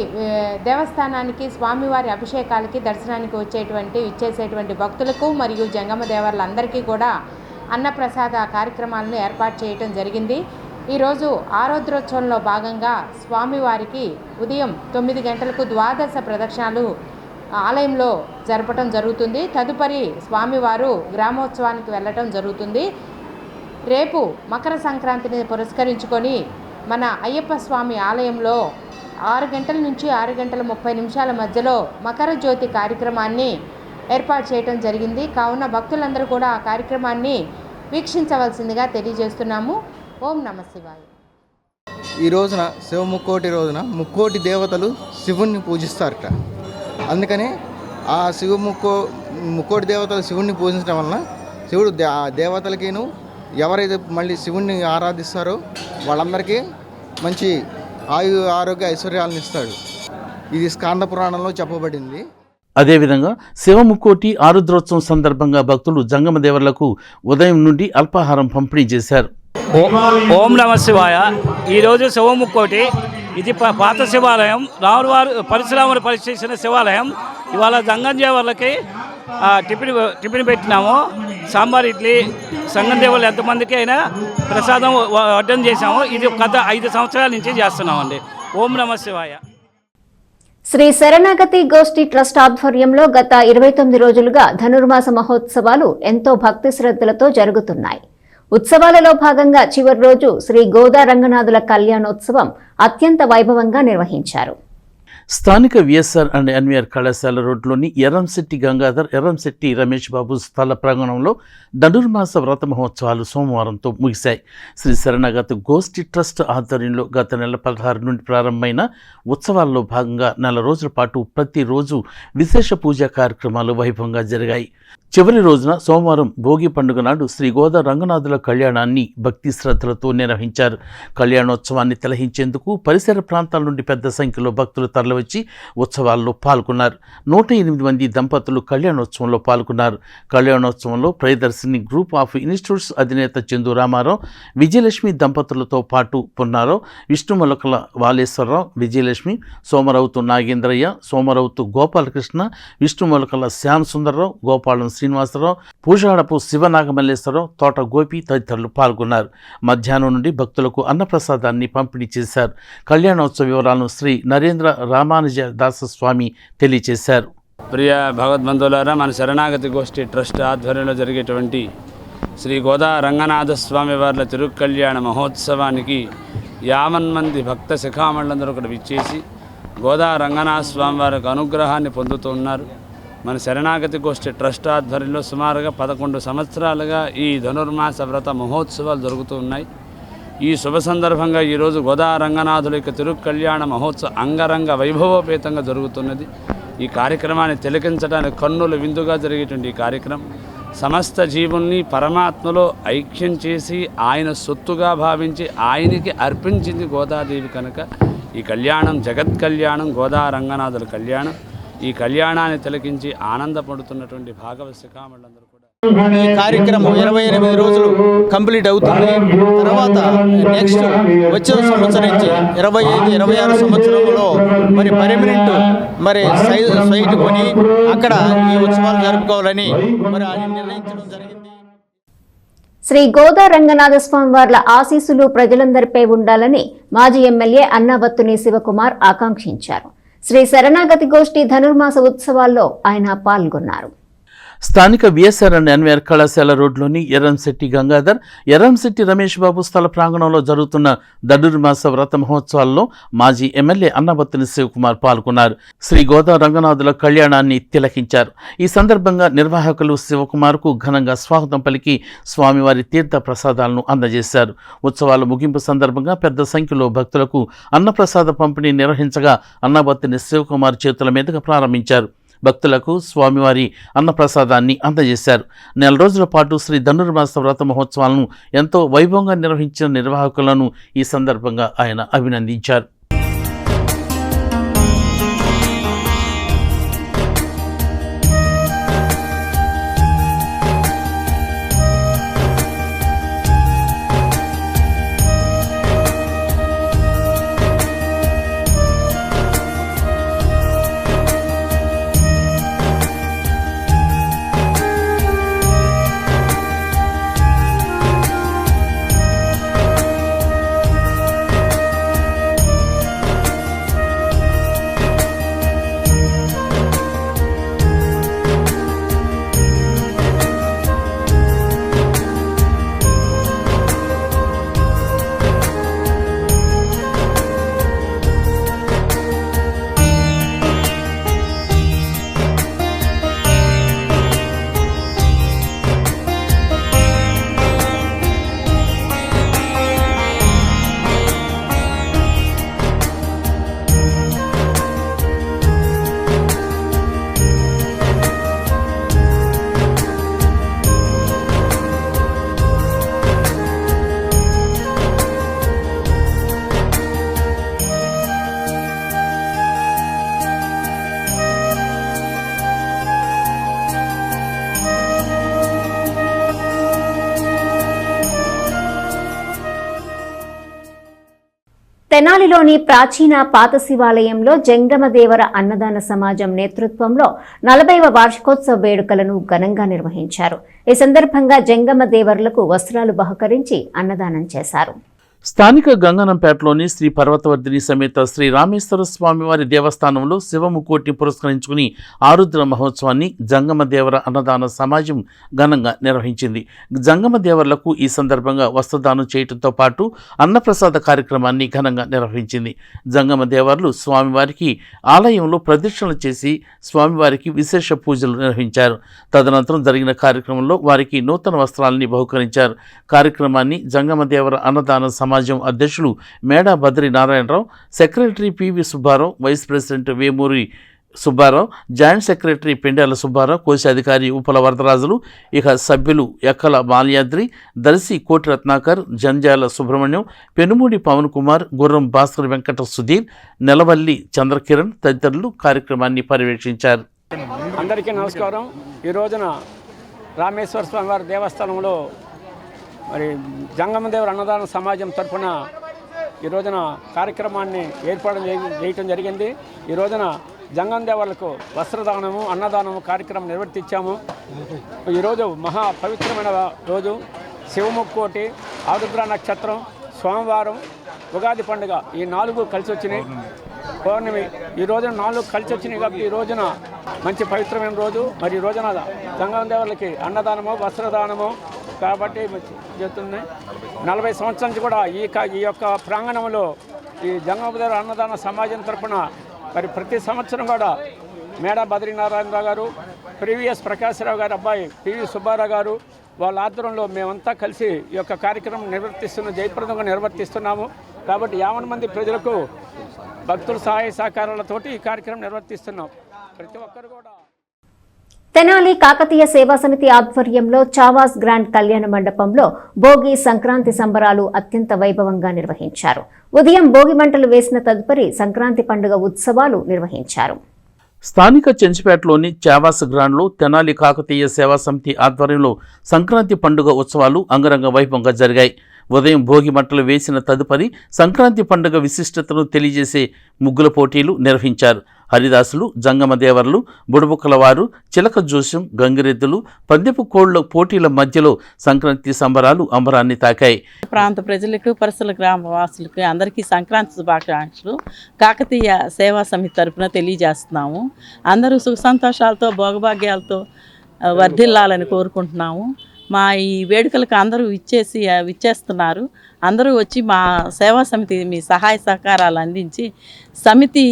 దేవస్థానానికి స్వామివారి అభిషేకాలకి దర్శనానికి ఇచ్చేసేటువంటి భక్తులకు మరియు జంగమదేవర్లందరికీ కూడా అన్నప్రసాద కార్యక్రమాలను ఏర్పాటు చేయటం జరిగింది. ఈరోజు ఆరుద్రోత్సవంలో భాగంగా స్వామివారికి ఉదయం 9 గంటలకు ద్వాదశ ప్రదక్షిణాలు ఆలయంలో జరపటం జరుగుతుంది. తదుపరి స్వామివారు గ్రామోత్సవానికి వెళ్ళటం జరుగుతుంది. రేపు మకర సంక్రాంతిని పురస్కరించుకొని మన అయ్యప్ప స్వామి ఆలయంలో 6 గంటల నుంచి 6:30 మధ్యలో మకర జ్యోతి కార్యక్రమాన్ని ఏర్పాటు చేయటం జరిగింది. కావున భక్తులందరూ కూడా ఆ కార్యక్రమాన్ని వీక్షించవలసిందిగా తెలియజేస్తున్నాము. ఓం నమ శివాయ. ఈ రోజున శివముక్కోటి రోజున ముక్కోటి దేవతలు శివుణ్ణి పూజిస్తారట. అందుకని ఆ ముక్కోటి దేవతలు శివుణ్ణి పూజించడం వలన శివుడు దేవతలకిను ఎవరైతే మళ్ళీ శివుణ్ణి ఆరాధిస్తారో వాళ్ళందరికీ మంచి ఆరోగ్య ఐశ్వర్యాలను ఇస్తాడు. ఇది స్కాంద పురాణంలో చెప్పబడింది. అదేవిధంగా శివముక్కోటి ఆరుద్రోత్సవం సందర్భంగా భక్తులు జంగమదేవర్లకు ఉదయం నుండి అల్పాహారం పంపిణీ చేశారు. ఓం నమ శివాయ. ఈరోజు శివముక్కోటి, ఇది పాత శివాలయం, రాముల వారు పరశురాములు పరిశీలించిన శివాలయం. ఇవాళ జంగందేవర్లకి టిఫిన్ పెట్టినాము. సాంబార్ ఇడ్లీ సంగందేవులు ఎంతమందికి అయినా ప్రసాదం వడ్డం చేశాము. ఇది గత 5 సంవత్సరాల నుంచి చేస్తున్నామండి. ఓం నమ శివాయ. శ్రీ శరణాగతి గోష్ఠి ట్రస్ట్ ఆధ్వర్యంలో గత 29 రోజులుగా ధనుర్మాస మహోత్సవాలు ఎంతో భక్తి శ్రద్ధలతో జరుగుతున్నాయి. ఉత్సవాలలో భాగంగా చివరి రోజు శ్రీ గోదా రంగనాథుల కళ్యాణోత్సవం అత్యంత వైభవంగా నిర్వహించారు. స్థానిక విఎస్ఆర్ అండ్ ఎన్వీఆర్ కళాశాల రోడ్లోని ఎర్రంశెట్టి గంగాధర్, ఎర్రంశెట్టి రమేష్ బాబు స్థల ప్రాంగణంలో ధనుర్మాస వ్రత మహోత్సవాలు సోమవారంతో ముగిశాయి. శ్రీ శరణాగతి గోష్ఠి ట్రస్ట్ ఆధ్వర్యంలో గత నెల 16 నుండి ప్రారంభమైన ఉత్సవాల్లో భాగంగా నెల రోజుల పాటు ప్రతిరోజు విశేష పూజా కార్యక్రమాలు వైభవంగా జరిగాయి. చివరి రోజున సోమవారం భోగి పండుగ నాడు శ్రీ గోదా రంగనాథుల కళ్యాణాన్ని భక్తి శ్రద్ధలతో నిర్వహించారు. కళ్యాణోత్సవాన్ని తిలహించేందుకు పరిసర ప్రాంతాల నుండి పెద్ద సంఖ్యలో భక్తులు తరలివచ్చి ఉత్సవాల్లో పాల్గొన్నారు. 108 మంది దంపతులు కళ్యాణోత్సవంలో పాల్గొన్నారు. కళ్యాణోత్సవంలో ప్రియదర్శిని గ్రూప్ ఆఫ్ ఇన్స్టిట్యూట్స్ అధినేత చందు రామారావు, విజయలక్ష్మి దంపతులతో పాటు పున్నారావు, విష్ణుమొలకల వాలేశ్వరరావు, విజయలక్ష్మి, సోమరౌతు నాగేంద్రయ్య, సోమరౌతు గోపాలకృష్ణ, విష్ణుమొలకల శ్యామ్ సుందర్రావు, గోపాలం శ్రీనివాసరావు, పూజాడపు శివనాగమల్లేశ్వరరావు, తోట గోపి తదితరులు పాల్గొన్నారు. మధ్యాహ్నం నుండి భక్తులకు అన్నప్రసాదాన్ని పంపిణీ చేశారు. కళ్యాణోత్సవ వివరాలను శ్రీ నరేంద్ర రామానుజ దాసస్వామి తెలియజేశారు. ప్రియ భగవద్బంధువులారా, మన శరణాగతి గోష్ఠి ట్రస్ట్ ఆధ్వర్యంలో జరిగేటువంటి శ్రీ గోదా రంగనాథ స్వామి వార్ల తిరుకళ్యాణ మహోత్సవానికి 50 మంది భక్త శిఖామణులందరూ కూడా విచ్చేసి గోదా రంగనాథ స్వామి వారికి అనుగ్రహాన్ని పొందుతూ ఉన్నారు. మన శరణాగతి గోష్ఠి ట్రస్ట్ ఆధ్వర్యంలో సుమారుగా 11 సంవత్సరాలుగా ఈ ధనుర్మాస వ్రత మహోత్సవాలు జరుగుతూ ఉన్నాయి. ఈ శుభ సందర్భంగా ఈరోజు గోదా రంగనాథుల యొక్క తిరుకళ్యాణ మహోత్సవం అంగరంగ వైభవోపేతంగా జరుగుతున్నది. ఈ కార్యక్రమాన్ని తిలకించడానికి కన్నుల విందుగా జరిగేటువంటి ఈ కార్యక్రమం సమస్త జీవుల్ని పరమాత్మలో ఐక్యం చేసి ఆయన సొత్తుగా భావించి ఆయనకి అర్పించింది గోదాదేవి కనుక ఈ కళ్యాణం జగత్ కళ్యాణం, గోదా రంగనాథుల కళ్యాణం. ఈ కళ్యాణాన్ని తిలకించి ఆనందపడుతున్నటువంటి భాగవత శిఖామణులందరూ కూడా ఈ కార్యక్రమం 28 రోజులు కంప్లీట్ అవుతుంది. తర్వాత నెక్స్ట్ వచ్చే సంవత్సరం నుంచి 25-26 సంవత్సరంలో మరి పర్మనెంట్ సైట్ కొని అక్కడ ఈ ఉత్సవాలు జరుపుకోవాలని మరి ఆయన నిర్ణయించడం జరిగింది. శ్రీ గోదా రంగనాథ స్వామి వార్ల ఆశీస్సులు ప్రజలందరిపై ఉండాలని మాజీ ఎమ్మెల్యే అన్నావత్తుని శివకుమార్ ఆకాంక్షించారు. శ్రీ శరణాగతి గోష్ఠి ధనుర్మాస ఉత్సవాల్లో ఆయన పాల్గొన్నారు. స్థానిక విఎస్ఆర్ అండ్ ఎన్వీఆర్ కళాశాల రోడ్లోని ఎర్రంశెట్టి గంగాధర్, ఎర్రంశెట్టి రమేష్ బాబు స్థల ప్రాంగణంలో జరుగుతున్న ధనుర్మాస వ్రత మహోత్సవాల్లో మాజీ ఎమ్మెల్యే అన్నవత్తిని శివకుమార్ పాల్గొన్నారు. శ్రీ గోదా రంగనాథుల కళ్యాణాన్ని తిలకించారు. ఈ సందర్భంగా నిర్వాహకులు శివకుమార్కు ఘనంగా స్వాగతం పలికి స్వామివారి తీర్థ ప్రసాదాలను అందజేశారు. ఉత్సవాల ముగింపు సందర్భంగా పెద్ద సంఖ్యలో భక్తులకు అన్నప్రసాద పంపిణీ నిర్వహించగా అన్నవత్తిని శివకుమార్ చేతుల మీదుగా ప్రారంభించారు. భక్తులకు స్వామివారి అన్నప్రసాదాన్ని అందజేశారు. 4 రోజుల పాటు శ్రీ ధనుర్మాస వ్రత మహోత్సవాలను ఎంతో వైభవంగా నిర్వహించిన నిర్వాహకులను ఈ సందర్భంగా ఆయన అభినందించారు. తెనాలిలోని ప్రాచీన పాత శివాలయంలో జంగమదేవర అన్నదాన సమాజం నేతృత్వంలో 40వ వార్షికోత్సవ వేడుకలను ఘనంగా నిర్వహించారు. ఈ సందర్భంగా జంగమదేవర్లకు వస్త్రాలు బహుకరించి అన్నదానం చేశారు. స్థానిక గంగనంపేటలోని శ్రీ పర్వతవర్ధిని సమేత శ్రీ రామేశ్వర స్వామివారి దేవస్థానంలో శివముకోటిని పురస్కరించుకుని ఆరుద్ర మహోత్సవాన్ని జంగమదేవర అన్నదాన సమాజం ఘనంగా నిర్వహించింది. జంగమదేవర్లకు ఈ సందర్భంగా వస్త్రదానం చేయడంతో పాటు అన్నప్రసాద కార్యక్రమాన్ని ఘనంగా నిర్వహించింది. జంగమదేవర్లు స్వామివారికి ఆలయంలో ప్రదక్షిణలు చేసి స్వామివారికి విశేష పూజలు నిర్వహించారు. తదనంతరం జరిగిన కార్యక్రమంలో వారికి నూతన వస్త్రాలని బహుకరించారు. కార్యక్రమాన్ని జంగమదేవర అన్నదాన సమాజం అధ్యక్షులు Meda Badri Narayanarao, secretary PV Subbarao, vice president Vemuri Subbarao, joint secretary Pendala Subbarao, కోశాధికారి ఉపల వరదరాజులు, ఇక సభ్యులు ఎక్కల మాల్యాద్రి, దర్శి కోటి రత్నాకర్, జంజాల సుబ్రహ్మణ్యం, పెనుమూడి పవన్ కుమార్, గుర్రం భాస్కర్ వెంకట సుధీర్, నెలవల్లి చంద్రకిరణ్ తదితరులు కార్యక్రమాన్ని పర్యవేక్షించారు. అందరికీ నమస్కారం. ఈ రోజున రామేశ్వర స్వామివారి దేవస్థానంలో మరి జంగమదేవర అన్నదాన సమాజం తరఫున ఈ రోజున కార్యక్రమాన్ని ఏర్పాటు చేయటం జరిగింది. ఈ రోజున జంగమదేవర్లకు వస్త్రదానము అన్నదానము కార్యక్రమం నిర్వర్తించాము. ఈరోజు మహా పవిత్రమైన రోజు, శివముక్కోటి, ఆరుద్ర నక్షత్రం, సోమవారం, ఉగాది పండుగ ఈ 4 కలిసి వచ్చినాయి. పౌర్ణమి ఈ రోజున 4 కలిసి వచ్చినాయి కాబట్టి ఈ రోజున మంచి పవిత్రమైన రోజు. మరి ఈ రోజున జంగమదేవర్లకి అన్నదానము వస్త్రదానము కాబట్టి చెప్తుంది. 40 సంవత్సరాల నుంచి కూడా ఈ యొక్క ప్రాంగణంలో ఈ జంగమదేవర అన్నదాన సమాజం తరఫున మరి ప్రతి సంవత్సరం కూడా మేడా బద్రీనారాయణరావు గారు, ప్రీవియస్ ప్రకాశ్రావు గారు అబ్బాయి పివి సుబ్బారావు గారు వాళ్ళ ఆధ్వర్యంలో మేమంతా కలిసి ఈ యొక్క కార్యక్రమం జయప్రదంగా నిర్వర్తిస్తున్నాము. కాబట్టి 50 మంది ప్రజలకు భక్తుల సహాయ సహకారాలతోటి ఈ కార్యక్రమం నిర్వర్తిస్తున్నాం. ప్రతి ఒక్కరు కూడా తెనాలి కాకతీయ సేవా సమితి ఆధ్వర్యంలో చావాస్ గ్రాండ్ కళ్యాణ మండపంలో భోగి సంక్రాంతి సంబరాలు అత్యంత వైభవంగా నిర్వహించారు. ఉదయం భోగి మంటలు వేసిన తదుపరి సంక్రాంతి పండుగ ఉత్సవాలు నిర్వహించారు. స్థానిక చెంచుపేటలోని చావాస్ గ్రాండ్లో తెనాలి కాకతీయ సేవా సమితి ఆధ్వర్యంలో సంక్రాంతి పండుగ ఉత్సవాలు అంగరంగ వైభవంగా జరిగాయి. ఉదయం భోగి మంటలు వేసిన తదుపరి సంక్రాంతి పండుగ విశిష్టతను తెలియజేసే ముగ్గుల పోటీలు నిర్వహించారు. హరిదాసులు, జంగమదేవర్లు, బుడబుక్కలవారు, చిలక జోస్యం, గంగిరెద్దులు, పందెపు కోళ్ల పోటీల మధ్యలో సంక్రాంతి సంబరాలు అంబరాన్ని తాకాయి. ప్రాంత ప్రజలకు, పరిసర గ్రామ వాసులకు అందరికీ సంక్రాంతి శుభాకాంక్షలు కాకతీయ సేవా సమితి తరఫున తెలియజేస్తున్నాము. అందరూ సుఖ సంతోషాలతో భోగభాగ్యాలతో వర్ధిల్లాలని కోరుకుంటున్నాము. మా ఈ వేడుకలకు అందరూ విచ్చేస్తున్నారు. అందరూ వచ్చి మా సేవా సమితి మీ సహాయ సహకారాలు అందించి సమితి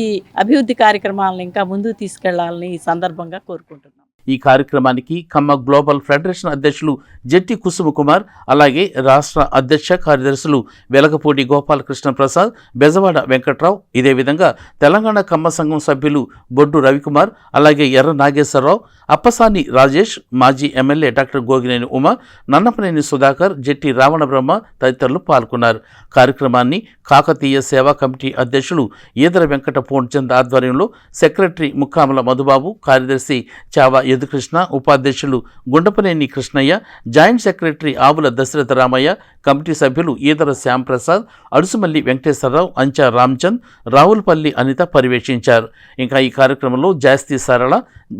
అభివృద్ధి కార్యక్రమాలను ఇంకా ముందుకు తీసుకెళ్లాలని ఈ సందర్భంగా కోరుకుంటున్నాం. ఈ కార్యక్రమానికి కమ్మ గ్లోబల్ ఫెడరేషన్ అధ్యక్షులు జెట్టి కుసుమ కుమార్, అలాగే రాష్ట్ర అధ్యక్ష కార్యదర్శులు వెలగపూడి గోపాలకృష్ణ ప్రసాద్, బెజవాడ వెంకట్రావు, ఇదే విధంగా తెలంగాణ కమ్మ సంఘం సభ్యులు బొడ్డు రవికుమార్, అలాగే ఎర్ర నాగేశ్వరరావు, అప్పసాని రాజేష్, మాజీ ఎమ్మెల్యే డాక్టర్ గోగినేని ఉమ, నన్నపనేని సుధాకర్, జెట్టి రావణ బ్రహ్మ తదితరులు పాల్గొన్నారు. కార్యక్రమాన్ని కాకతీయ సేవా కమిటీ అధ్యక్షులు ఈదర వెంకట పూర్ణచంద్ ఆధ్వర్యంలో సెక్రటరీ ముక్కామల మధుబాబు, కార్యదర్శి చావా యదుకృష్ణ, ఉపాధ్యక్షులు గుండపనేని కృష్ణయ్య, జాయింట్ సెక్రటరీ ఆవుల దశరథ రామయ్య, కమిటీ సభ్యులు ఈదర శ్యాంప్రసాద్, అడుసుమల్లి వెంకటేశ్వరరావు, అంచా రామచంద్, రావులపల్లి అనిత పర్యవేక్షించారు. ఇంకా ఈ కార్యక్రమంలో జాస్తి సరళ,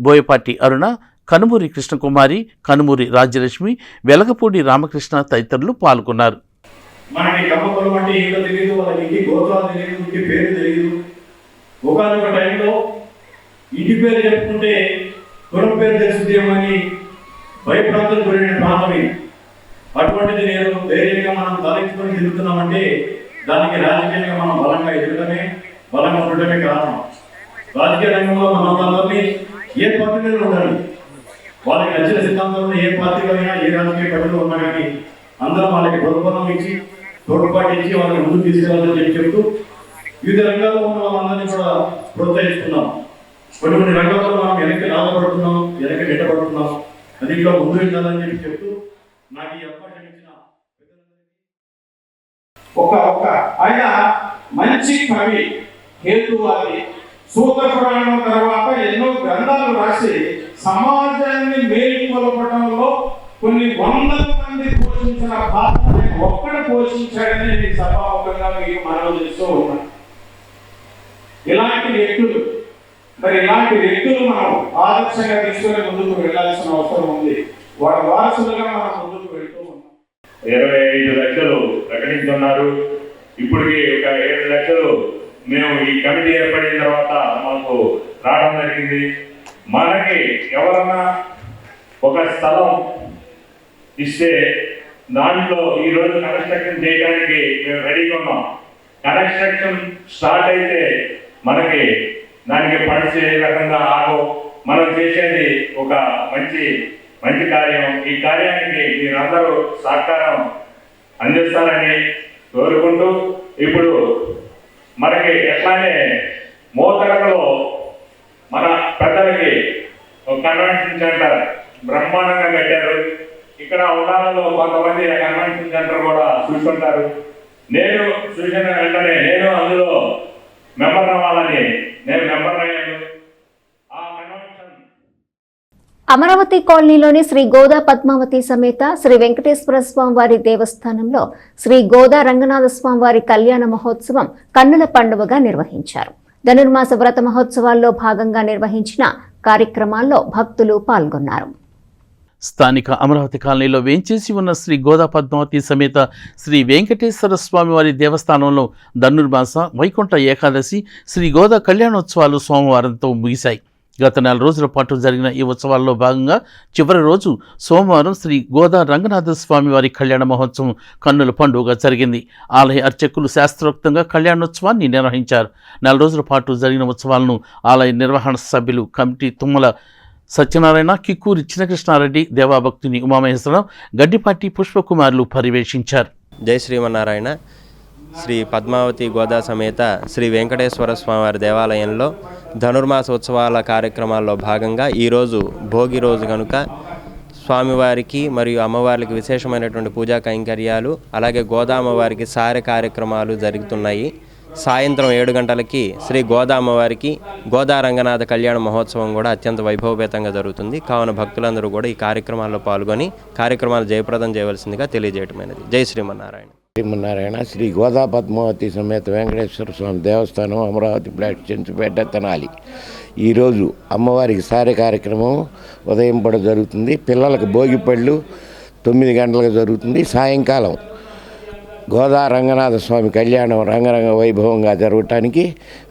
బోయపాటి అరుణ, కనుమూరి కృష్ణకుమారి, కనుమూరి రాజ్యలక్ష్మి, వెలగపూడి రామకృష్ణ తదితరులు పాల్గొన్నారు. మనకి కమ్మకులం అంటే ఏంటో తెలియదు, వాళ్ళకి ఇంటి గోత్రాలు తెలియదు, ఇంటి పేరు తెలియదు. ఒకనొక టైంలో ఇంటి పేరు చెప్పుకుంటే కులం పేరు తెలుసుదేమని భయప్రాంతం గురైన ప్రాంతమే. అటువంటిది నేను ధైర్యంగా మనం తలెత్తుకొని తిరుగుతున్నామంటే దానికి రాజకీయంగా మనం బలంగా ఎదగడమే, బలంగా ఉండటమే కారణం. రాజకీయ రంగంలో మనందరినీ ఏ పార్టీలో ఉండాలి, వాళ్ళకి నచ్చిన సిద్ధాంతంలో ఏ పార్టీలో అయినా ఏ రాజకీయ పదవిలో ఉన్నా కానీ అందరం వాళ్ళకి బలపనం ఇచ్చి తోడ్పాటు ఇచ్చి వాళ్ళని ముందుకు తీసుకెళ్ళాలని చెప్తూ వివిధ రంగాల్లో ఉన్న వాళ్ళందరినీ కూడా ప్రోత్సహిస్తున్నాం. కొన్ని రంగాల్లో మనం వెనక్కి లాభపడుతున్నాం, వెనక్కి నెట్టబడుతున్నాం, అదిలో ముందు వెళ్ళాలని చెప్తూ నాకు ఈ అవకాశం ఇచ్చిన ఒక ఆయన మంచి కవి హేతువాది, సూత్ర పురాణం తర్వాత ఎన్నో గ్రంథాలు రాసి సమాజాన్ని మేలుకొలపడంలో కొన్ని వందల మంది పోషించిన పాత్ర ఒక్కడు పోషించాడని నేను సభాముఖంగా మీకు మనవి చేస్తూ ఉన్నాను. ఇలాంటి వ్యక్తులు మనం ఆదర్శంగా తీసుకొని ముందుకు వెళ్లాల్సిన అవసరం ఉంది. వారి వారసులుగా మనం ముందుకు వెళ్తూ ఉన్నాం. 25 లక్షలు ప్రకటిస్తున్నారు. ఇప్పటికి ఒక 7 లక్షలు మేము ఈ కమిటీ ఏర్పడిన తర్వాత మాకు రావడం జరిగింది. మనకి ఎవరన్నా ఒక స్థలం ఇస్తే దాంట్లో ఈరోజు కన్స్ట్రక్షన్ చేయడానికి మేము రెడీగా ఉన్నాం. కన్స్ట్రక్షన్ స్టార్ట్ అయితే మనకి దానికి ఫండ్స్ ఏ రకంగా ఆగో, మనం చేసేది ఒక మంచి కార్యం. ఈ కార్యానికి మీరందరూ సహకారం అందిస్తారని కోరుకుంటూ, ఇప్పుడు మనకి ఎట్లానే మోతరలో మన పెద్దలకి ఒక కన్వెన్షన్ సెంటర్ బ్రహ్మాండంగా కట్టారు. ఇక్కడ ఉండాలలో కొంతమంది కన్వెన్షన్ సెంటర్ కూడా చూసుకుంటారు. నేను చూసిన వెంటనే నేను అందులో మెంబర్ అవ్వాలని నేను మెంబర్ అయ్యాను. ఆ కన్వెన్షన్ అమరావతి కాలనీలోని శ్రీ గోదా పద్మావతి సమేత శ్రీ వెంకటేశ్వర స్వామివారి దేవస్థానంలో శ్రీ గోదా రంగనాథ స్వామివారి కళ్యాణ మహోత్సవం కన్నుల పండుగగా నిర్వహించారు. ధనుర్మాస వ్రత మహోత్సవాల్లో భాగంగా నిర్వహించిన కార్యక్రమాల్లో భక్తులు పాల్గొన్నారు. స్థానిక అమరావతి కాలనీలో వేంచేసి ఉన్న శ్రీ గోదా పద్మావతి సమేత శ్రీ వెంకటేశ్వర స్వామివారి దేవస్థానంలో ధనుర్మాస వైకుంఠ ఏకాదశి శ్రీ గోదా కళ్యాణోత్సవాలు సోమవారంతో ముగిశాయి. గత 4 రోజుల పాటు జరిగిన ఈ ఉత్సవాల్లో భాగంగా చివరి రోజు సోమవారం శ్రీ గోదా రంగనాథ స్వామివారి కళ్యాణ మహోత్సవం కన్నుల పండుగగా జరిగింది. ఆలయ అర్చకులు శాస్త్రోక్తంగా కళ్యాణోత్సవాన్ని నిర్వహించారు. 4 రోజుల పాటు జరిగిన ఉత్సవాలను ఆలయ నిర్వహణ సభ్యులు కమిటీ తుమ్మల సత్యనారాయణ, కిక్కూరి చిన్నకృష్ణారెడ్డి, దేవాభక్తుని ఉమామహేశ్వరరావు, గడ్డిపాటి పుష్పకుమారులు పర్యవేక్షించారు. జై శ్రీమన్నారాయణ. శ్రీ పద్మావతి గోదా సమేత శ్రీ వెంకటేశ్వర స్వామివారి దేవాలయంలో ధనుర్మాస ఉత్సవాల కార్యక్రమాల్లో భాగంగా ఈరోజు భోగి రోజు కనుక స్వామివారికి మరియు అమ్మవారికి విశేషమైనటువంటి పూజా కైంకర్యాలు, అలాగే గోదా అమ్మవారికి సారె కార్యక్రమాలు జరుగుతున్నాయి. సాయంత్రం 7 గంటలకి శ్రీ గోదా అమ్మవారికి గోదా రంగనాథ కళ్యాణ మహోత్సవం కూడా అత్యంత వైభవపేతంగా జరుగుతుంది. కావున భక్తులందరూ కూడా ఈ కార్యక్రమాల్లో పాల్గొని కార్యక్రమాలు జయప్రదం చేయవలసిందిగా తెలియజేయటమైనది. జై శ్రీమన్నారాయణ. శ్రీమన్నారాయణ. శ్రీ గోదా పద్మావతి సమేత వెంకటేశ్వర స్వామి దేవస్థానం, అమరావతి బ్లాక్ చెంచుపేట, తెనాలి. ఈరోజు అమ్మవారికి సారె కార్యక్రమం ఉదయం పూట జరుగుతుంది. పిల్లలకు భోగిపళ్ళు 9 గంటలకు జరుగుతుంది. సాయంకాలం గోదా రంగనాథ స్వామి కళ్యాణం రంగరంగ వైభవంగా జరగటానికి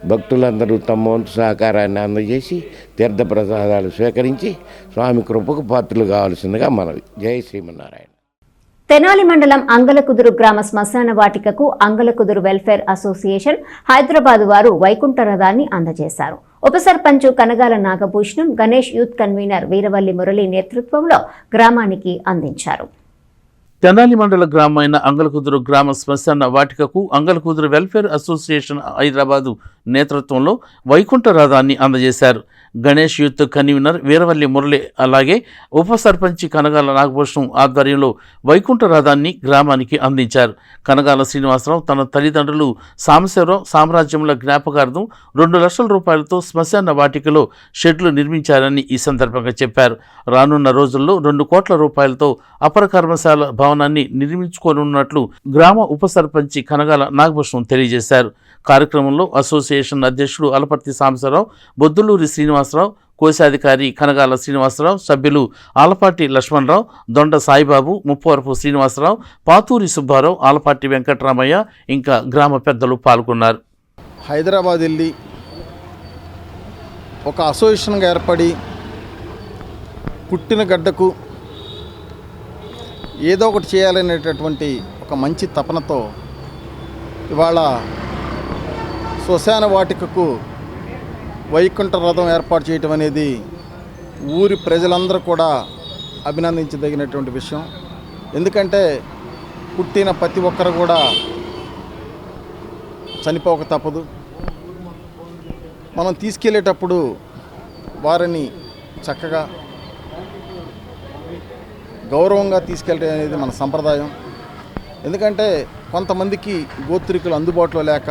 భక్తులందరూ తమ వంతు సహకారాన్ని అందజేసి తీర్థప్రసాదాలు స్వీకరించి స్వామి కృపకు పాత్రలు కావాల్సిందిగా మనవి. జై శ్రీమన్నారాయణ. తెనాలి మండలం అంగలకుదురు గ్రామ శ్మశాన వాటికకు అంగలకుదురు వెల్ఫేర్ అసోసియేషన్ హైదరాబాద్ వారు వైకుంఠ రథాన్ని అందజేశారు. ఉప సర్పంచ్ కనగాల నాగభూషణం, గణేష్ యూత్ కన్వీనర్ వీరవల్లి మురళి నేతృత్వంలో గ్రామానికి అందించారు. తెనాలి మండల గ్రామమైన అంగలకుదురు గ్రామ శ్మశాన వాటికకు అంగలకుదురు వెల్ఫేర్ అసోసియేషన్ హైదరాబాదు నేతృత్వంలో వైకుంఠ రథాన్ని అందజేశారు. గణేష్ యూత్ కన్వీనర్ వీరవల్లి మురళి అలాగే ఉప సర్పంచ్ కనగాల నాగభూషణం ఆధ్వర్యంలో వైకుంఠ రథాన్ని గ్రామానికి అందించారు. కనగాల శ్రీనివాసరావు తన తల్లిదండ్రులు సాంబశివరావు సామ్రాజ్యంలో జ్ఞాపకార్థం 2 లక్షల రూపాయలతో శ్మశాన వాటికలో షెడ్లు నిర్మించారని ఈ సందర్భంగా చెప్పారు. రానున్న రోజుల్లో 2 కోట్ల రూపాయలతో అపర కర్మశాల భవనాన్ని నిర్మించుకోనున్నట్లు గ్రామ ఉప సర్పంచి కనగాల నాగభూషణం తెలియజేశారు. కార్యక్రమంలో అసోసియేషన్ అధ్యక్షుడు అలపర్తి సాంబశివరావు, బొద్దులూరి శ్రీనివాసరావు, కోశాధికారి కనగాల శ్రీనివాసరావు, సభ్యులు ఆలపాటి లక్ష్మణరావు, దొండ సాయిబాబు, ముప్పవరపు శ్రీనివాసరావు, పాతూరి సుబ్బారావు, ఆలపాటి వెంకటరామయ్య ఇంకా గ్రామ పెద్దలు పాల్గొన్నారు. హైదరాబాద్ వెళ్ళి ఒక అసోసియేషన్గా ఏర్పడి పుట్టిన గడ్డకు ఏదో ఒకటి చేయాలనేటటువంటి ఒక మంచి తపనతో ఇవాళ శ్మశాన వాటికకు వైకుంఠ రథం ఏర్పాటు చేయటం అనేది ఊరి ప్రజలందరూ కూడా అభినందించదగినటువంటి విషయం. ఎందుకంటే పుట్టిన ప్రతి ఒక్కరు కూడా చనిపోక తప్పదు. మనం తీసుకెళ్ళేటప్పుడు వారిని చక్కగా గౌరవంగా తీసుకెళ్ళడం అనేది మన సంప్రదాయం. ఎందుకంటే కొంతమందికి గోత్రికులు అందుబాటులో లేక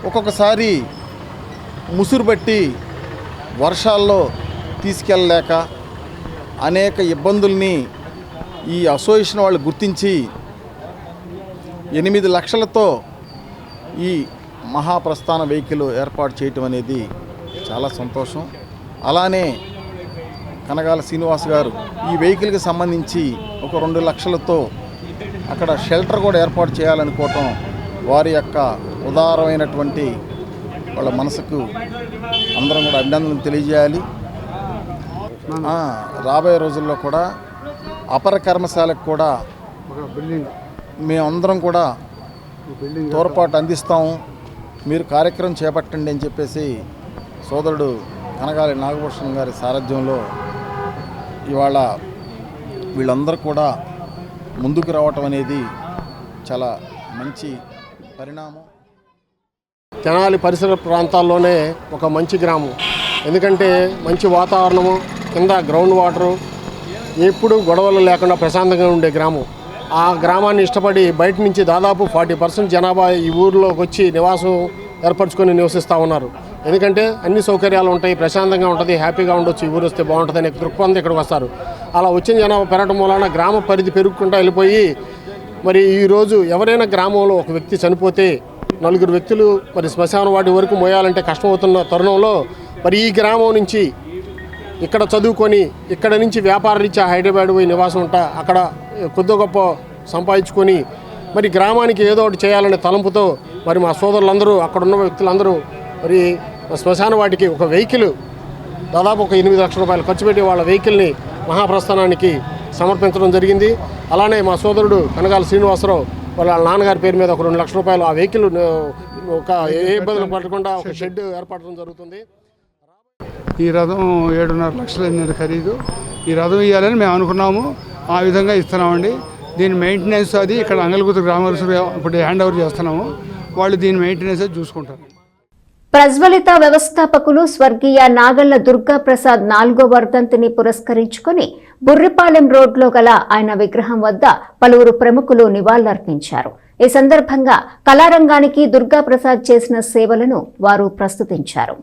ఒక్కొక్కసారి ముసురు బట్టి వర్షాల్లో తీసుకెళ్ళలేక అనేక ఇబ్బందుల్ని ఈ అసోసియేషన్ వాళ్ళు గుర్తించి 8 లక్షలతో ఈ మహాప్రస్థాన వెహికల్ ఏర్పాటు చేయటం అనేది చాలా సంతోషం. అలానే కనగాల శ్రీనివాస్ గారు ఈ వెహికల్కి సంబంధించి ఒక 2 లక్షలతో అక్కడ షెల్టర్ కూడా ఏర్పాటు చేయాలనుకోవటం వారి యొక్క ఉదారమైనటువంటి వాళ్ళ మనసుకు అందరం కూడా అభినందనలు తెలియజేయాలి. రాబోయే రోజుల్లో కూడా అపర కర్మశాలకు కూడా మేమందరం కూడా తోడ్పాటు అందిస్తాము, మీరు కార్యక్రమం చేపట్టండి అని చెప్పేసి సోదరుడు కనగాలి నాగభూషణం గారి సారథ్యంలో ఇవాళ వీళ్ళందరూ కూడా ముందుకు రావటం అనేది చాలా మంచి పరిణామం. తెనాలి పరిసర ప్రాంతాల్లోనే ఒక మంచి గ్రామం. ఎందుకంటే మంచి వాతావరణము, కింద గ్రౌండ్ వాటరు, ఎప్పుడు గొడవలు లేకుండా ప్రశాంతంగా ఉండే గ్రామం. ఆ గ్రామాన్ని ఇష్టపడి బయట నుంచి దాదాపు 40% జనాభా ఈ ఊరిలోకి వచ్చి నివాసం ఏర్పరచుకొని నివసిస్తూ ఉన్నారు. ఎందుకంటే అన్ని సౌకర్యాలు ఉంటాయి, ప్రశాంతంగా ఉంటుంది, హ్యాపీగా ఉండొచ్చు, ఈ ఊరు వస్తే బాగుంటుంది అనే దృక్పథంతో ఇక్కడికి వస్తారు. అలా వచ్చిన జనాభా పెరగడం వలన గ్రామ పరిధి పెరుగుకుంటూ వెళ్ళిపోయి మరి ఈరోజు ఎవరైనా గ్రామంలో ఒక వ్యక్తి చనిపోతే 4 వ్యక్తులు మరి శ్మశాన వాటి వరకు మోయాలంటే కష్టమవుతున్న తరుణంలో మరి ఈ గ్రామం నుంచి ఇక్కడ చదువుకొని ఇక్కడ నుంచి వ్యాపార రీత్యా హైదరాబాద్ పోయి నివాసం ఉంటా అక్కడ కొద్ది గొప్ప సంపాదించుకొని మరి గ్రామానికి ఏదో ఒకటి చేయాలనే తలంపుతో మరి మా సోదరులందరూ అక్కడ ఉన్న వ్యక్తులందరూ మరి శ్మశాన వాటికి ఒక వెహికల్ దాదాపు ఒక 8 లక్షల రూపాయలు ఖర్చు పెట్టి వాళ్ళ వెహికల్ని మహాప్రస్థానానికి సమర్పించడం జరిగింది. అలానే మా సోదరుడు కనగాల శ్రీనివాసరావు వాళ్ళ నాన్నగారి పేరు మీద ఒక 2 లక్షల రూపాయలు ఆ వెహికల్ ఒక ఏ ఇబ్బందులు పడకుండా ఒక షెడ్ ఏర్పడడం జరుగుతుంది. ఈ రథం 7.5 లక్షలు ఖరీదు. ఈ రథం ఇవ్వాలని మేము అనుకున్నాము, ఆ విధంగా ఇస్తున్నామండి. దీని మెయింటెనెన్స్ అది ఇక్కడ అంగలగుత్త గ్రామస్తులు ఇప్పుడు హ్యాండ్ ఓవర్ చేస్తున్నాము, వాళ్ళు దీని మెయింటెనెన్స్ అది చూసుకుంటారు. ప్రజ్వలిత వ్యవస్థాపకులు స్వర్గీయ నాగళ్ల దుర్గా ప్రసాద్ 4వ వర్ధంతిని పురస్కరించుకుని బుర్రిపాలెం రోడ్లో గల ఆయన విగ్రహం వద్ద పలువురు ప్రముఖులు నివాళులర్పించారు. ఈ సందర్భంగా కళారంగానికి దుర్గా ప్రసాద్ చేసిన సేవలను వారు ప్రస్తుతించారు.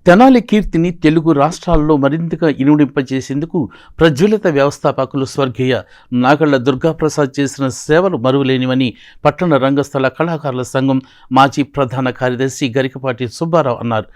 తెనాలి కీర్తిని తెలుగు రాష్ట్రాల్లో మరింతగా ఇనుడింపజేసేందుకు ప్రజ్వలిత వ్యవస్థాపకులు స్వర్గీయ నాగళ్ల దుర్గాప్రసాద్ చేసిన సేవలు మరువలేనివని పట్టణ రంగస్థల కళాకారుల సంఘం మాజీ ప్రధాన కార్యదర్శి గరికపాటి సుబ్బారావు అన్నారు.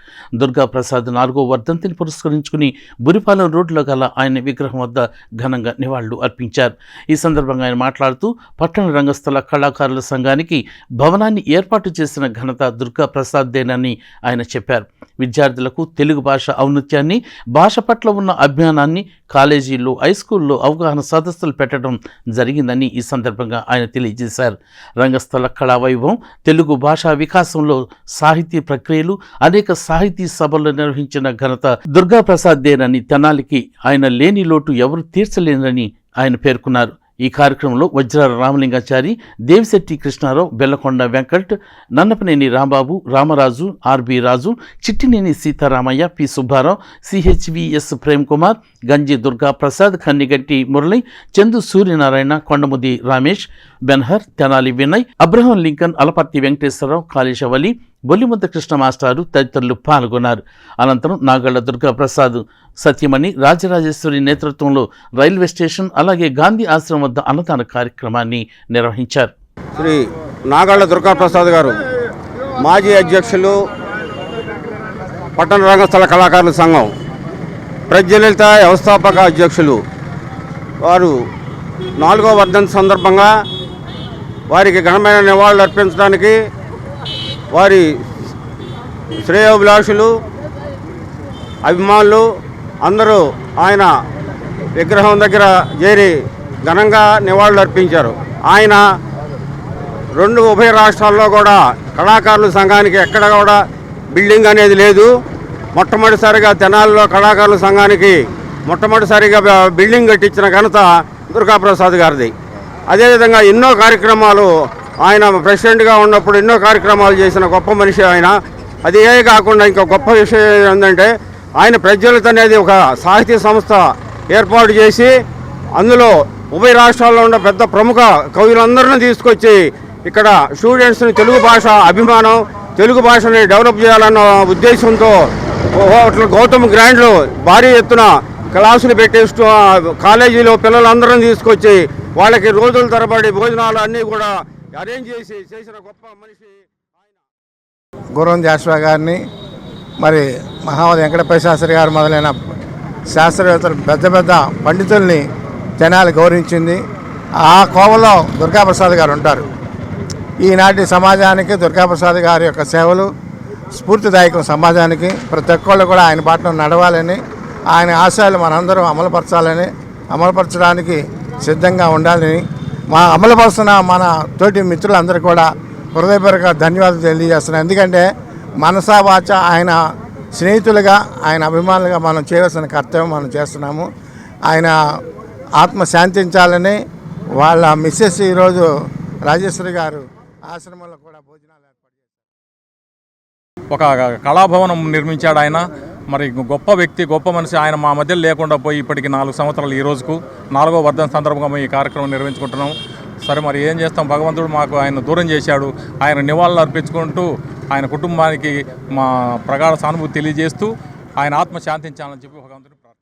దుర్గాప్రసాద్ 4వ వర్ధంతిని పురస్కరించుకుని బురిపాలెం రోడ్లో గల ఆయన విగ్రహం వద్ద ఘనంగా నివాళులు అర్పించారు. ఈ సందర్భంగా ఆయన మాట్లాడుతూ పట్టణ రంగస్థల కళాకారుల సంఘానికి భవనాన్ని ఏర్పాటు చేసిన ఘనత దుర్గాప్రసాద్దేనని ఆయన చెప్పారు. విద్యార్థులకు పిల్లలకు తెలుగు భాష ఔన్నత్యాన్ని, భాష పట్ల ఉన్న అభిమానాన్ని కాలేజీల్లో, హైస్కూల్లో అవగాహన సదస్సులు పెట్టడం జరిగిందని ఈ సందర్భంగా ఆయన తెలియజేశారు. రంగస్థల కళా వైభవం, తెలుగు భాషా వికాసంలో సాహితీ ప్రక్రియలు, అనేక సాహితీ సభలు నిర్వహించిన ఘనత దుర్గాప్రసాద్దేనని, తెనాలికి ఆయన లేని లోటు ఎవరు తీర్చలేనని ఆయన పేర్కొన్నారు. ఈ కార్యక్రమంలో వజ్రాల రామలింగాచారి, దేవిశెట్టి కృష్ణారావు, బెల్లకొండ వెంకట్, నన్నపనేని రాంబాబు, రామరాజు, ఆర్బి రాజు, చిట్టినేని సీతారామయ్య, పి సుబ్బారావు, సిహెచ్విఎస్ ప్రేమ్ కుమార్, గంజి దుర్గా ప్రసాద్, కన్నిగంటి మురళి, చందు సూర్యనారాయణ, కొండముది రమేష్, బెన్హర్, తెనాలి వినయ్, అబ్రహం లింకన్, అలపర్తి వెంకటేశ్వరరావు, కాళేశవలి, బొల్లిముద్ద కృష్ణ మాస్టారు తదితరులు పాల్గొన్నారు. అనంతరం నాగళ్ల దుర్గాప్రసాద్ సత్యమణి, రాజరాజేశ్వరి నేతృత్వంలో రైల్వే స్టేషన్ అలాగే గాంధీ ఆశ్రమం వద్ద అన్నదాన కార్యక్రమాన్ని నిర్వహించారు. శ్రీ నాగళ్ల దుర్గాప్రసాద్ గారు మాజీ అధ్యక్షులు, పట్టణ రంగస్థల కళాకారుల సంఘం ప్రజ్వలిత వ్యవస్థాపక అధ్యక్షులు. వారు 4వ వర్ధంతి సందర్భంగా వారికి ఘనమైన నివాళులు అర్పించడానికి వారి శ్రేయోభిలాషులు, అభిమానులు అందరూ ఆయన విగ్రహం దగ్గర చేరి ఘనంగా నివాళులు అర్పించారు. ఆయన 2 ఉభయ రాష్ట్రాల్లో కూడా కళాకారుల సంఘానికి ఎక్కడ కూడా బిల్డింగ్ అనేది లేదు. మొట్టమొదటిసారిగా తెనాలిలో కళాకారుల సంఘానికి మొట్టమొదటిసారిగా బిల్డింగ్ కట్టించిన ఘనత దుర్గాప్రసాద్ గారిది. అదేవిధంగా ఎన్నో కార్యక్రమాలు ఆయన ప్రెసిడెంట్గా ఉన్నప్పుడు ఎన్నో కార్యక్రమాలు చేసిన గొప్ప మనిషి ఆయన. అదే కాకుండా ఇంకా గొప్ప విషయం ఏంటంటే ఆయన ప్రజ్వలిత అనేది ఒక సాహితీ సంస్థ ఏర్పాటు చేసి అందులో ఉభయ రాష్ట్రాల్లో ఉన్న పెద్ద ప్రముఖ కవులందరినీ తీసుకొచ్చి ఇక్కడ స్టూడెంట్స్ని తెలుగు భాష అభిమానం, తెలుగు భాషని డెవలప్ చేయాలన్న ఉద్దేశంతో గౌతమ్ గ్రాండ్లో భారీ ఎత్తున క్లాసులు పెట్టే కాలేజీలో పిల్లలందరినీ తీసుకొచ్చి వాళ్ళకి రోజుల తరబడి భోజనాలు అన్నీ కూడా అరేంజ్ చేసి చేసిన గొప్ప మనిషి. గుర్రం జాషువా గారిని, మరి మహావతి వెంకటపై శాస్త్రి గారు మొదలైన శాస్త్రవేత్తలు, పెద్ద పెద్ద పండితుల్ని జనాలు గౌరవించింది. ఆ కోవలో దుర్గాప్రసాద్ గారు ఉంటారు. ఈనాటి సమాజానికి దుర్గాప్రసాద్ గారి యొక్క సేవలు స్ఫూర్తిదాయకం. సమాజానికి ప్రతి ఒక్కళ్ళు కూడా ఆయన బాటలో నడవాలని, ఆయన ఆశయాలు మనందరం అమలుపరచడానికి సిద్ధంగా ఉండాలని, అమలుపరుస్తున్న మన తోటి మిత్రులందరూ కూడా హృదయపూర్వక ధన్యవాదాలు తెలియజేస్తున్నాను. ఎందుకంటే మనసా వాచ ఆయన స్నేహితులుగా, ఆయన అభిమానులుగా మనం చేయవలసిన కర్తవ్యం మనం చేస్తున్నాము. ఆయన ఆత్మ శాంతించాలని వాళ్ళ మిస్సెస్ ఈరోజు రాజేశ్వరి గారు ఆశ్రమంలో కూడా భోజనాలు ఏర్పాటు చేశారు. ఒక కళాభవనం నిర్మించాడు ఆయన. మరి గొప్ప వ్యక్తి, గొప్ప మనిషి. ఆయన మా మధ్య లేకుండా పోయి ఇప్పటికి 4 సంవత్సరాలు. ఈ రోజుకు 4వ వర్ధంతి సందర్భంగా మేము ఈ కార్యక్రమం నిర్వహించుకుంటున్నాం. సరే, మరి ఏం చేస్తాం, భగవంతుడు మాకు ఆయన దూరం చేశాడు. ఆయన నివాళులు అర్పించుకుంటూ ఆయన కుటుంబానికి మా ప్రగాఢ సానుభూతి తెలియజేస్తూ ఆయన ఆత్మ శాంతించాలని చెప్పి భగవంతుడు ప్రార్థిస్తున్నాం.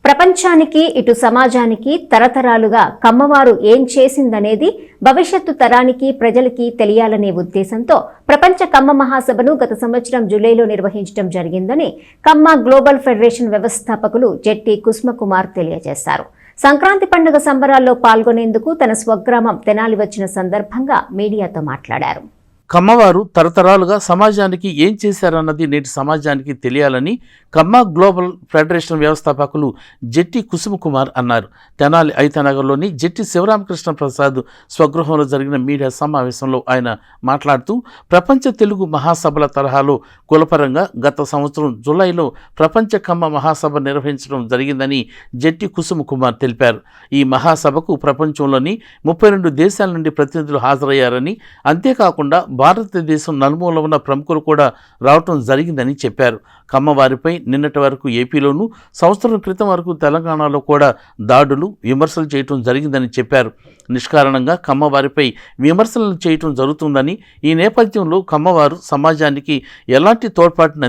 ప్రపంచానికి, ఇటు సమాజానికి తరతరాలుగా కమ్మవారు ఏం చేసిందనేది భవిష్యత్తు తరానికి, ప్రజలకి తెలియాలనే ఉద్దేశంతో ప్రపంచ కమ్మ మహాసభను గత సంవత్సరం జూలైలో నిర్వహించడం జరిగిందని కమ్మ గ్లోబల్ ఫెడరేషన్ వ్యవస్థాపకులు జెట్టి కుసుమకుమార్ తెలియజేశారు. సంక్రాంతి పండుగ సంబరాల్లో పాల్గొనేందుకు తన స్వగ్రామం తెనాలి వచ్చిన సందర్భంగా మీడియాతో మాట్లాడారు. కమ్మవారు తరతరాలుగా సమాజానికి ఏం చేశారన్నది నేటి సమాజానికి తెలియాలని కమ్మ గ్లోబల్ ఫెడరేషన్ వ్యవస్థాపకులు జెట్టి కుసుమకుమార్ అన్నారు. తెనాలి ఐతనగర్లోని జెట్టి శివరామకృష్ణ ప్రసాద్ స్వగృహంలో జరిగిన మీడియా సమావేశంలో ఆయన మాట్లాడుతూ ప్రపంచ తెలుగు మహాసభల తరహాలో కులపరంగా గత సంవత్సరం జూలైలో ప్రపంచ కమ్మ మహాసభ నిర్వహించడం జరిగిందని జెట్టి కుసుమకుమార్ తెలిపారు. ఈ మహాసభకు ప్రపంచంలోని 32 దేశాల నుండి ప్రతినిధులు హాజరయ్యారని, అంతేకాకుండా భారతదేశం నలుమూల ఉన్న ప్రముఖులు కూడా రావటం జరిగిందని చెప్పారు. కమ్మవారిపై నిన్నటి వరకు ఏపీలోనూ, సంవత్సరం క్రితం వరకు తెలంగాణలో కూడా దాడులు, విమర్శలు చేయటం జరిగిందని చెప్పారు. నిష్కారణంగా కమ్మవారిపై విమర్శలు చేయటం జరుగుతుందని, ఈ నేపథ్యంలో కమ్మవారు సమాజానికి ఎలాంటి తోడ్పాటును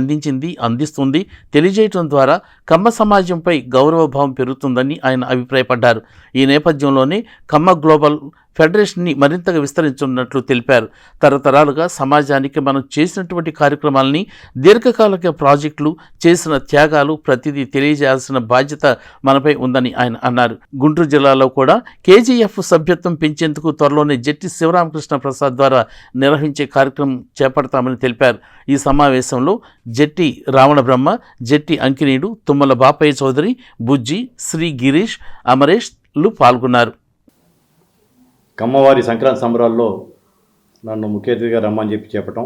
అందిస్తుంది తెలియజేయటం ద్వారా కమ్మ సమాజంపై గౌరవభావం పెరుగుతుందని ఆయన అభిప్రాయపడ్డారు. ఈ నేపథ్యంలోనే కమ్మ గ్లోబల్ ఫెడరేషన్ని మరింతగా విస్తరించనున్నట్లు తెలిపారు. తరతరాలుగా సమాజానికి మనం చేసినటువంటి కార్యక్రమాలని, దీర్ఘకాలిక ప్రాజెక్టులు, చేసిన త్యాగాలు ప్రతిదీ తెలియజేయాల్సిన బాధ్యత మనపై ఉందని ఆయన అన్నారు. గుంటూరు జిల్లాలో కూడా కేజీఎఫ్ సభ్యత్వం పెంచేందుకు త్వరలోనే జట్టి శివరామకృష్ణ ప్రసాద్ ద్వారా నిర్వహించే కార్యక్రమం చేపడతామని తెలిపారు. ఈ సమావేశంలో జట్టి రావణ బ్రహ్మ, జట్టి అంకినీడు, తుమ్మల బాపయ్య చౌదరి, బుజ్జి, శ్రీ గిరీష్, అమరేష్లు పాల్గొన్నారు. కమ్మవారి సంక్రాంతి సంబరాల్లో నన్ను ముఖ్య అతిథిగా రమ్మని చెప్పటం,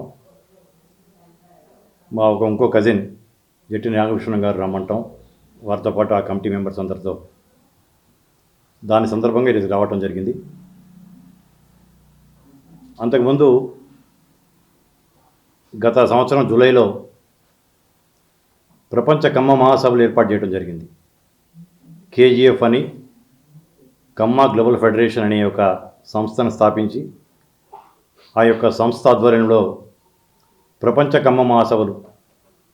మా ఇంకో కజిన్ జట్టి నాగభూషణం గారు రమ్మంటాం, వారితో పాటు ఆ కమిటీ మెంబర్స్ అందరితో దాని సందర్భంగా ఇది రావటం జరిగింది. అంతకుముందు గత సంవత్సరం జూలైలో ప్రపంచ కమ్మ మహాసభలు ఏర్పాటు చేయడం జరిగింది. కేజీఎఫ్ అని కమ్మ గ్లోబల్ ఫెడరేషన్ అనే ఒక సంస్థను స్థాపించి ఆ యొక్క సంస్థ ఆధ్వర్యంలో ప్రపంచ కమ్మ మహాసభలు,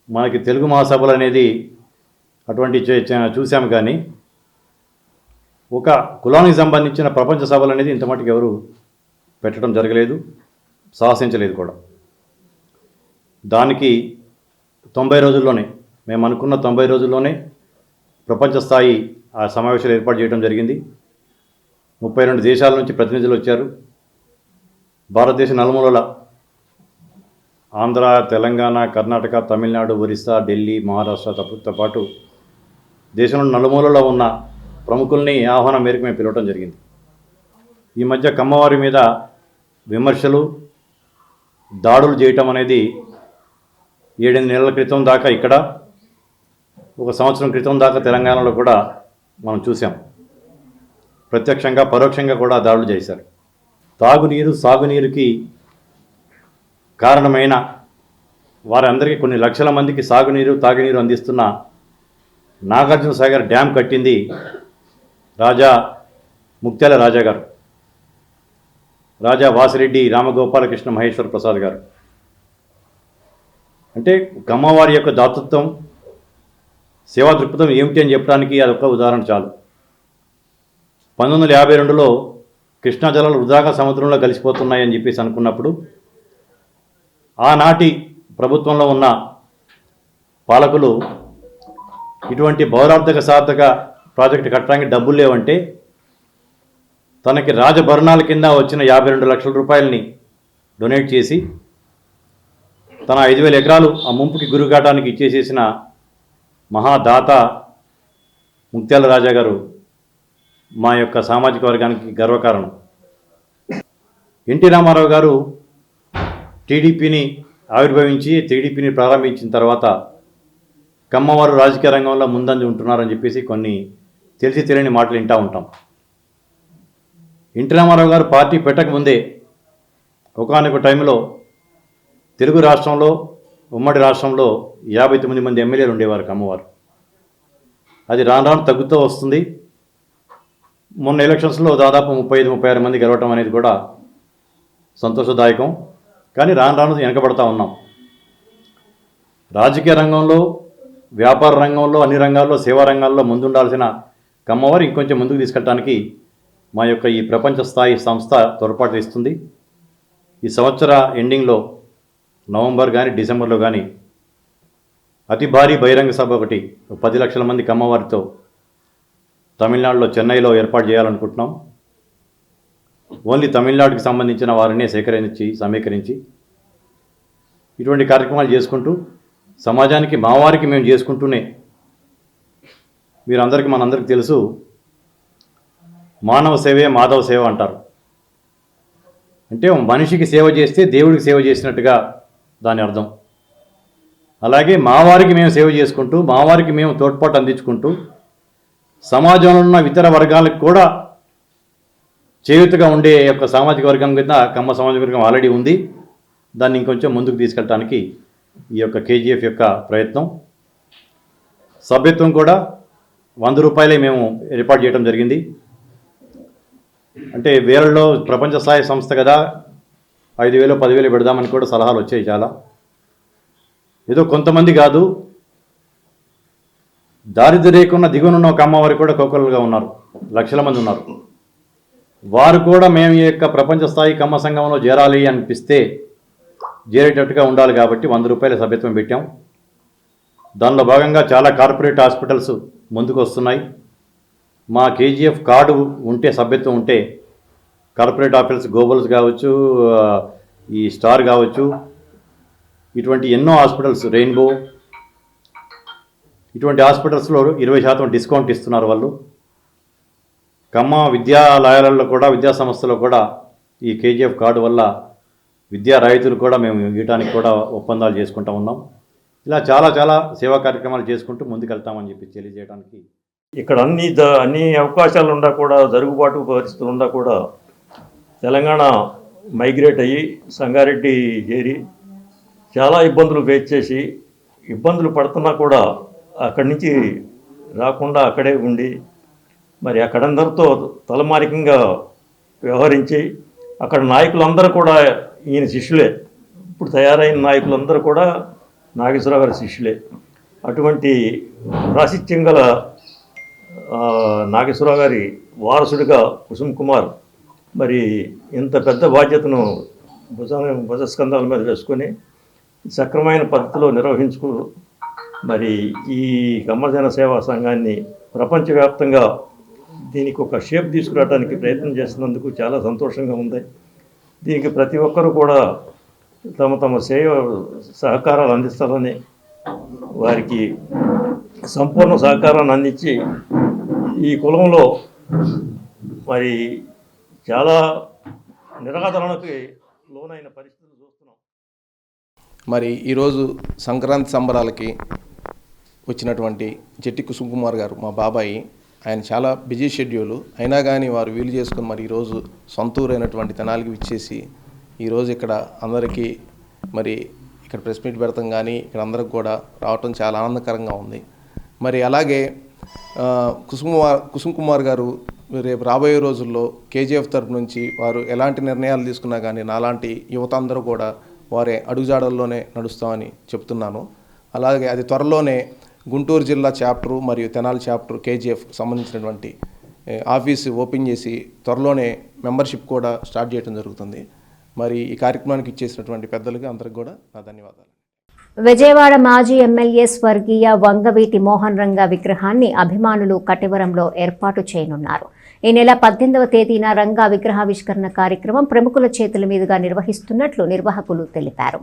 మనకి తెలుగు మహాసభలు అనేది అటువంటి చూసాము, కానీ ఒక కులానికి సంబంధించిన ప్రపంచ సభలు అనేది ఇంత మటుకు ఎవరు పెట్టడం జరగలేదు, సాహసించలేదు కూడా. దానికి 90 రోజుల్లోనే, మేము అనుకున్న 90 రోజుల్లోనే ప్రపంచ స్థాయి ఆ సమావేశాలు ఏర్పాటు చేయడం జరిగింది. 32 దేశాల నుంచి ప్రతినిధులు వచ్చారు. భారతదేశ నలుమూలల, ఆంధ్ర, తెలంగాణ, కర్ణాటక, తమిళనాడు, ఒరిస్సా, ఢిల్లీ, మహారాష్ట్రతో పాటు దేశంలో నలుమూలలో ఉన్న ప్రముఖుల్ని ఆహ్వానం మేరకు మేము పిలవడం జరిగింది. ఈ మధ్య కమ్మవారి మీద విమర్శలు, దాడులు చేయటం అనేది 7 నెలల క్రితం దాకా ఇక్కడ, 1 సంవత్సరం క్రితం దాకా తెలంగాణలో కూడా మనం చూసాం. ప్రత్యక్షంగా పరోక్షంగా కూడా దాడులు చేశారు. తాగునీరు, సాగునీరుకి కారణమైన వారందరికీ కొన్ని లక్షల మందికి సాగునీరు, తాగునీరు అందిస్తున్న నాగార్జున సాగర్ డ్యామ్ కట్టింది ముక్త్యాల రాజా గారు, రాజా వాసిరెడ్డి రామగోపాలకృష్ణ మహేశ్వర ప్రసాద్ గారు. అంటే కమ్మవారి యొక్క దాతృత్వం, సేవా దృక్పథం ఏమిటి అని చెప్పడానికి అదొక ఉదాహరణ చాలు. 1952లో కృష్ణా జలాలు వృధాగా సముద్రంలో కలిసిపోతున్నాయని చెప్పేసి అనుకున్నప్పుడు ఆనాటి ప్రభుత్వంలో ఉన్న పాలకులు ఇటువంటి పౌరార్థక సార్థక ప్రాజెక్టు కట్టడానికి డబ్బులు లేవంటే తనకి రాజభరణాల కింద వచ్చిన 52 లక్షల రూపాయలని డొనేట్ చేసి తన 5,000 ఎకరాలు ఆ ముంపుకి గురికాటానికి ఇచ్చేసేసిన మహాదాత ముక్త్యాల రాజా గారు మా యొక్క సామాజిక వర్గానికి గర్వకారణం. ఎన్టీ రామారావు గారు టీడీపీని ఆవిర్భవించి టీడీపీని ప్రారంభించిన తర్వాత కమ్మవారు రాజకీయ రంగంలో ముందంజ ఉంటున్నారని చెప్పేసి కొన్ని తెలిసి తెలియని మాటలు వింటూ ఉంటాం. ఎన్టీ రామారావు గారు పార్టీ పెట్టకముందే ఒకానొక టైంలో తెలుగు రాష్ట్రంలో, ఉమ్మడి రాష్ట్రంలో 59 మంది ఎమ్మెల్యేలు ఉండేవారు కమ్మవారు. అది రాను రాను తగ్గుతూ వస్తుంది. మొన్న ఎలక్షన్స్లో దాదాపు 35-36 మంది గెలవటం అనేది కూడా సంతోషదాయకం. కానీ రాను రాను వెనకబడతా ఉన్నాం. రాజకీయ రంగంలో, వ్యాపార రంగంలో, అన్ని రంగాల్లో, సేవా రంగాల్లో ముందుండాల్సిన కమ్మవారు ఇంకొంచెం ముందుకు తీసుకెళ్ళడానికి మా యొక్క ఈ ప్రపంచ స్థాయి సంస్థ తోడ్పాటు ఇస్తుంది. ఈ సంవత్సర ఎండింగ్లో నవంబర్ కానీ డిసెంబర్లో కానీ అతి భారీ బహిరంగ సభ ఒకటి 10 లక్షల మంది కమ్మవారితో తమిళనాడులో, చెన్నైలో ఏర్పాటు చేయాలనుకుంటున్నాం. ఓన్లీ తమిళనాడుకి సంబంధించిన వారినే సమీకరించి ఇటువంటి కార్యక్రమాలు చేసుకుంటూ సమాజానికి, మా వారికి మేము చేసుకుంటూనే, మనందరికీ తెలుసు, మానవ సేవే మాధవ సేవ అంటారు. అంటే మనిషికి సేవ చేస్తే దేవుడికి సేవ చేసినట్టుగా దాని అర్థం. అలాగే మా వారికి మేము సేవ చేసుకుంటూ, మా వారికి మేము తోడ్పాటు అందించుకుంటూ సమాజంలో ఉన్న ఇతర వర్గాలకు కూడా చేయూతగా ఉండే యొక్క సామాజిక వర్గం కింద కమ్మ సామాజిక వర్గం ఆల్రెడీ ఉంది. దాన్ని ఇంకొంచెం ముందుకు తీసుకెళ్ళడానికి ఈ యొక్క కేజీఎఫ్ యొక్క ప్రయత్నం. సభ్యత్వం కూడా 100 రూపాయలే మేము ఏర్పాటు చేయడం జరిగింది. అంటే వేలలో ప్రపంచ స్థాయి సంస్థ కదా, 5,000 10,000 పెడదామని కూడా సలహాలు వచ్చాయి చాలా. ఏదో కొంతమంది కాదు, దారిద్ర్య రేఖన్న దిగునున్న ఒక అమ్మవారు కూడా కోకొల్లగా ఉన్నారు, లక్షల మంది ఉన్నారు. వారు కూడా మేము ఈ యొక్క ప్రపంచ స్థాయి కమ్మ సంఘంలో చేరాలి అనిపిస్తే చేరేటట్టుగా ఉండాలి కాబట్టి 100 రూపాయల సభ్యత్వం పెట్టాం. దానిలో భాగంగా చాలా కార్పొరేట్ హాస్పిటల్స్ ముందుకు వస్తున్నాయి. మా కేజీఎఫ్ కార్డు ఉంటే, సభ్యత్వం ఉంటే కార్పొరేట్ హాస్పిటల్స్ గోబల్స్ కావచ్చు, ఈ స్టార్ కావచ్చు, ఇటువంటి ఎన్నో హాస్పిటల్స్, రెయిన్బో, ఇటువంటి హాస్పిటల్స్లో 20% డిస్కౌంట్ ఇస్తున్నారు వాళ్ళు. కమ్మ విద్యాలయాలలో కూడా, విద్యా సంస్థలో కూడా ఈ కేజీఎఫ్ కార్డు వల్ల విద్యా రైతులు కూడా మేము ఇవ్వడానికి కూడా ఒప్పందాలు చేసుకుంటూ ఉన్నాం. ఇలా చాలా సేవా కార్యక్రమాలు చేసుకుంటూ ముందుకెళ్తామని చెప్పి తెలియజేయడానికి. ఇక్కడ అన్ని అవకాశాలు ఉన్నా కూడా, జరుగుబాటు పరిస్థితులు ఉన్నా కూడా తెలంగాణ మైగ్రేట్ అయ్యి సంగారెడ్డి చేరి చాలా ఇబ్బందులు ఫేస్ చేసి, ఇబ్బందులు పడుతున్నా కూడా అక్కడి నుంచి రాకుండా అక్కడే ఉండి, మరి అక్కడందరితో తలమానికంగా వ్యవహరించి, అక్కడ నాయకులందరూ కూడా ఈయన శిష్యులే. ఇప్పుడు తయారైన నాయకులందరూ కూడా నాగేశ్వరరావు గారి శిష్యులే. అటువంటి ప్రాశస్త్యం గల నాగేశ్వరరావు గారి వారసుడిగా కుసుమ్ కుమార్ మరి ఇంత పెద్ద బాధ్యతను భుజస్కంధాల మీద వేసుకొని సక్రమైన పద్ధతిలో నిర్వహించుకు మరి ఈ కమ్మజన సేవా సంఘాన్ని ప్రపంచవ్యాప్తంగా దీనికి ఒక షేప్ తీసుకురావడానికి ప్రయత్నం చేస్తున్నందుకు చాలా సంతోషంగా ఉంది. దీనికి ప్రతి ఒక్కరూ కూడా తమ సహకారాలు అందిస్తారని, వారికి సంపూర్ణ సహకారాన్ని అందించి ఈ కులంలో మరి చాలా నిరాదరణకి లోనైన పరిస్థితులు చూస్తున్నాం. మరి ఈరోజు సంక్రాంతి సంబరాలకి వచ్చినటువంటి జట్టి కుసుమ్ కుమార్ గారు మా బాబాయి. ఆయన చాలా బిజీ షెడ్యూల్ అయినా కానీ వారు వీలు చేసుకుని మరి ఈరోజు సొంతూరు అయినటువంటి తెనాలికి విచ్చేసి ఈరోజు ఇక్కడ అందరికీ మరి ఇక్కడ ప్రెస్ మీట్ పెడతాం కానీ ఇక్కడ అందరికి కూడా రావటం చాలా ఆనందకరంగా ఉంది. మరి అలాగే కుసుమ్ కుమార్ గారు రేపు రాబోయే రోజుల్లో కేజీఎఫ్ తరపు నుంచి వారు ఎలాంటి నిర్ణయాలు తీసుకున్నా కానీ నాలాంటి యువత అందరూ కూడా వారే అడుగుజాడల్లోనే నడుస్తామని చెప్తున్నాను. అలాగే అది త్వరలోనే గుంటూరు జిల్లా చాప్టరు మరియు తెనాలి చాప్టర్ కేజీఎఫ్ సంబంధించినటువంటి ఆఫీసు ఓపెన్ చేసి త్వరలోనే మెంబర్షిప్ కూడా స్టార్ట్ చేయడం జరుగుతుంది. మరి ఈ కార్యక్రమానికి ఇచ్చేసినటువంటి పెద్దలకి అందరికి కూడా నా ధన్యవాదాలు. విజయవాడ మాజీ ఎమ్మెల్యే స్వర్గీయ వంగవీటి మోహన్ రంగా విగ్రహాన్ని అభిమానులు కటివరంలో ఏర్పాటు చేయనున్నారు. ఈ నెల 18వ తేదీన రంగా విగ్రహావిష్కరణ కార్యక్రమం ప్రముఖుల చేతుల మీదుగా నిర్వహిస్తున్నట్లు నిర్వాహకులు తెలిపారు.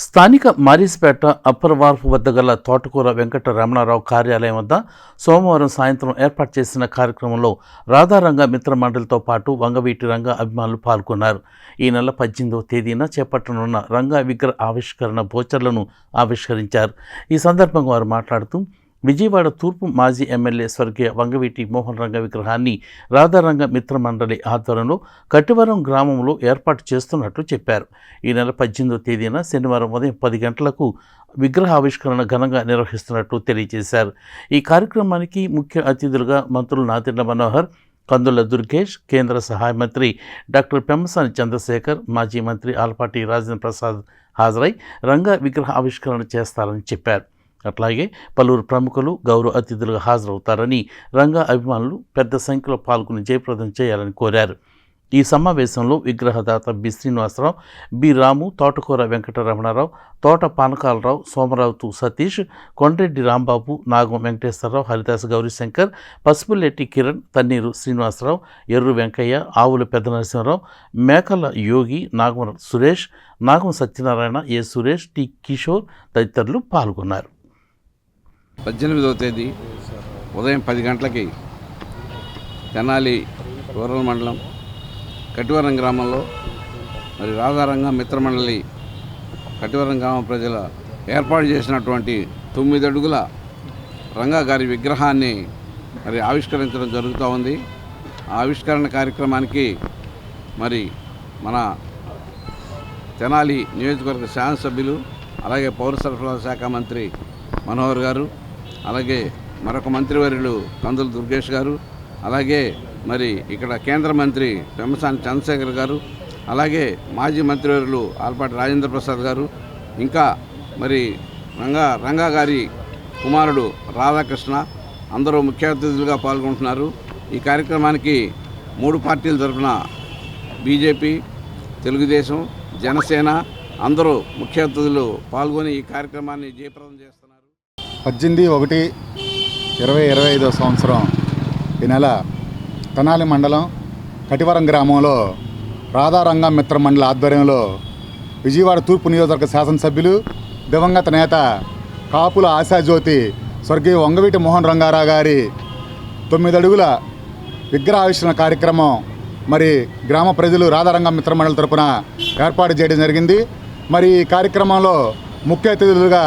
స్థానిక మారీస్పేట అప్పర్ వార్ఫ్ వద్ద గల తోటకూర వెంకట రమణారావు కార్యాలయం వద్ద సోమవారం సాయంత్రం ఏర్పాటు చేసిన కార్యక్రమంలో రాధారంగ మిత్ర మండలితో పాటు వంగవీటి రంగ అభిమానులు పాల్గొన్నారు. ఈ నెల 18వ తేదీన చేపట్టనున్న రంగ విగ్రహ ఆవిష్కరణ పోస్టర్లను ఆవిష్కరించారు. ఈ సందర్భంగా వారు మాట్లాడుతూ విజయవాడ తూర్పు మాజీ ఎమ్మెల్యే స్వర్గీయ వంగవీటి మోహన్ రంగ విగ్రహాన్ని రాధారంగ మిత్ర మండలి ఆధ్వర్యంలో కట్టివరం గ్రామంలో ఏర్పాటు చేస్తున్నట్లు చెప్పారు. ఈ నెల 18వ తేదీన శనివారం ఉదయం 10 గంటలకు విగ్రహ ఆవిష్కరణ ఘనంగా నిర్వహిస్తున్నట్లు తెలియజేశారు. ఈ కార్యక్రమానికి ముఖ్య అతిథులుగా మంత్రులు నాదెండ్ల మనోహర్, కందుల దుర్గేష్, కేంద్ర సహాయ మంత్రి డాక్టర్ పెమ్మసాని చంద్రశేఖర్, మాజీ మంత్రి ఆలపాటి రాజేంద్ర ప్రసాద్ హాజరై రంగ విగ్రహ ఆవిష్కరణ చేస్తారని చెప్పారు. అట్లాగే పలువురు ప్రముఖులు గౌరవ అతిథులుగా హాజరవుతారని రంగా అభిమానులు పెద్ద సంఖ్యలో పాల్గొని జయప్రదం చేయాలని కోరారు. ఈ సమావేశంలో విగ్రహదాత బి శ్రీనివాసరావు, బి రాము, తోటకూర వెంకట రమణారావు, తోట పానకాలరావు, సోమరావుతు సతీష్, కొండ్రెడ్డి రాంబాబు, నాగం వెంకటేశ్వరరావు, హరిదాస్ గౌరీశంకర్, పసుపులెట్టి కిరణ్, తన్నీరు శ్రీనివాసరావు, ఎర్రు వెంకయ్య, ఆవుల పెద్ద నరసింహరావు, మేకల యోగి, నాగం సురేష్, నాగం సత్యనారాయణ, ఏ సురేష్, టి కిషోర్ తదితరులు పాల్గొన్నారు. 18వ తేదీ ఉదయం 10 గంటలకి తెనాలి రూరల్ మండలం కటివరం గ్రామంలో మరి రాధారంగ మిత్రమండలి కటివరం గ్రామ ప్రజల ఏర్పాటు చేసినటువంటి 9 అడుగుల రంగా గారి విగ్రహాన్ని మరి ఆవిష్కరించడం జరుగుతూ ఉంది. ఆ ఆవిష్కరణ కార్యక్రమానికి మరి మన తెనాలి నియోజకవర్గ శాసనసభ్యులు, అలాగే పౌర సరఫరాల శాఖ మంత్రి మనోహర్ గారు, అలాగే మరొక మంత్రివర్యులు కందుల దుర్గేష్ గారు, అలాగే మరి ఇక్కడ కేంద్ర మంత్రి పెమ్మసాని చంద్రశేఖర్ గారు, అలాగే మాజీ మంత్రివర్యులు ఆలపాటి రాజేంద్ర ప్రసాద్ గారు, ఇంకా మరి రంగా గారి కుమారుడు రాధాకృష్ణ అందరూ ముఖ్య అతిథులుగా పాల్గొంటున్నారు. ఈ కార్యక్రమానికి 3 పార్టీల తరఫున బీజేపీ, తెలుగుదేశం, జనసేన అందరూ ముఖ్య అతిథులు పాల్గొని ఈ కార్యక్రమాన్ని జయప్రదం చేస్తున్నారు. 18/1/2025 సంవత్సరం ఈ నెల తెనాలి మండలం కటివరం గ్రామంలో రాధారంగం మిత్ర మండలి ఆధ్వర్యంలో విజయవాడ తూర్పు నియోజకవర్గ శాసనసభ్యులు దివంగత నేత కాపుల ఆశాజ్యోతి స్వర్గీయ వంగవీటి మోహన్ రంగారావు గారి 9 అడుగుల విగ్రహావిష్కరణ కార్యక్రమం మరి గ్రామ ప్రజలు రాధారంగం మిత్ర మండలి తరపున ఏర్పాటు చేయడం జరిగింది. మరి ఈ కార్యక్రమంలో ముఖ్య అతిథులుగా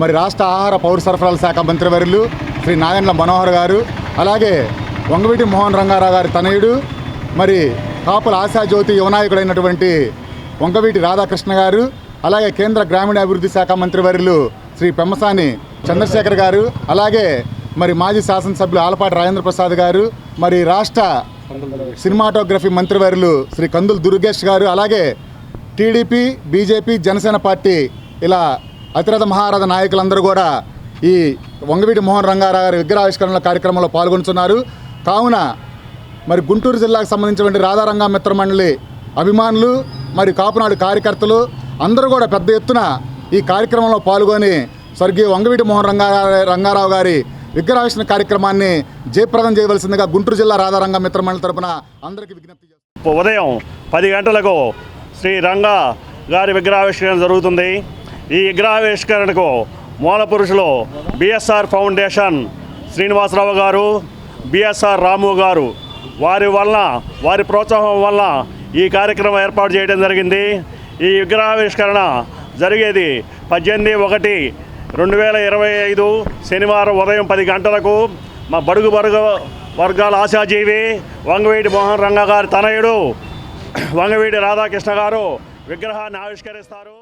మరి రాష్ట్ర ఆహార పౌర సరఫరాల శాఖ మంత్రివర్యులు శ్రీ నాదెండ్ల మనోహర్ గారు, అలాగే వంగవీటి మోహన్ రంగారావు గారి తనయుడు మరి కాపుల ఆశాజ్యోతి యువనాయకుడైనటువంటి వంగవీటి రాధాకృష్ణ గారు, అలాగే కేంద్ర గ్రామీణాభివృద్ధి శాఖ మంత్రివర్యులు శ్రీ పెమ్మసాని చంద్రశేఖర్ గారు, అలాగే మరి మాజీ శాసనసభ్యులు ఆలపాటి రాజేంద్ర ప్రసాద్ గారు, మరి రాష్ట్ర సినిమాటోగ్రఫీ మంత్రివర్యులు శ్రీ కందుల దుర్గేష్ గారు, అలాగే టీడీపీ, బీజేపీ, జనసేన పార్టీ ఇలా అతిరథ మహారథ నాయకులందరూ కూడా ఈ వంగవీటి మోహన్ రంగారావు గారి విగ్రహావిష్కరణ కార్యక్రమంలో పాల్గొంటున్నారు. కావున మరి గుంటూరు జిల్లాకు సంబంధించినటువంటి రాధారంగం మిత్ర మండలి అభిమానులు మరి కాపునాడు కార్యకర్తలు అందరూ కూడా పెద్ద ఎత్తున ఈ కార్యక్రమంలో పాల్గొని స్వర్గీయ వంగవీటి మోహన్ రంగారావు గారి విగ్రహావిష్కరణ కార్యక్రమాన్ని జయప్రదం చేయవలసిందిగా గుంటూరు జిల్లా రాధారంగం మిత్ర మండలి తరపున అందరికీ విజ్ఞప్తి చేస్తున్నాం. ఉదయం 10 గంటలకు శ్రీ రంగా గారి విగ్రహావిష్కరణ జరుగుతుంది. ఈ విగ్రహావిష్కరణకు మూల పురుషులు బిఎస్ఆర్ ఫౌండేషన్ శ్రీనివాసరావు గారు, బిఎస్ఆర్ రాము గారు, వారి ప్రోత్సాహం వల్ల ఈ కార్యక్రమం ఏర్పాటు చేయడం జరిగింది. ఈ విగ్రహావిష్కరణ జరిగేది 18/1/2025 శనివారం ఉదయం 10 గంటలకు మా బడుగు వర్గాల ఆశాజీవి వంగవీటి మోహన్ రంగా గారి తనయుడు వంగవీటి రాధాకృష్ణ గారు విగ్రహాన్ని ఆవిష్కరిస్తారు.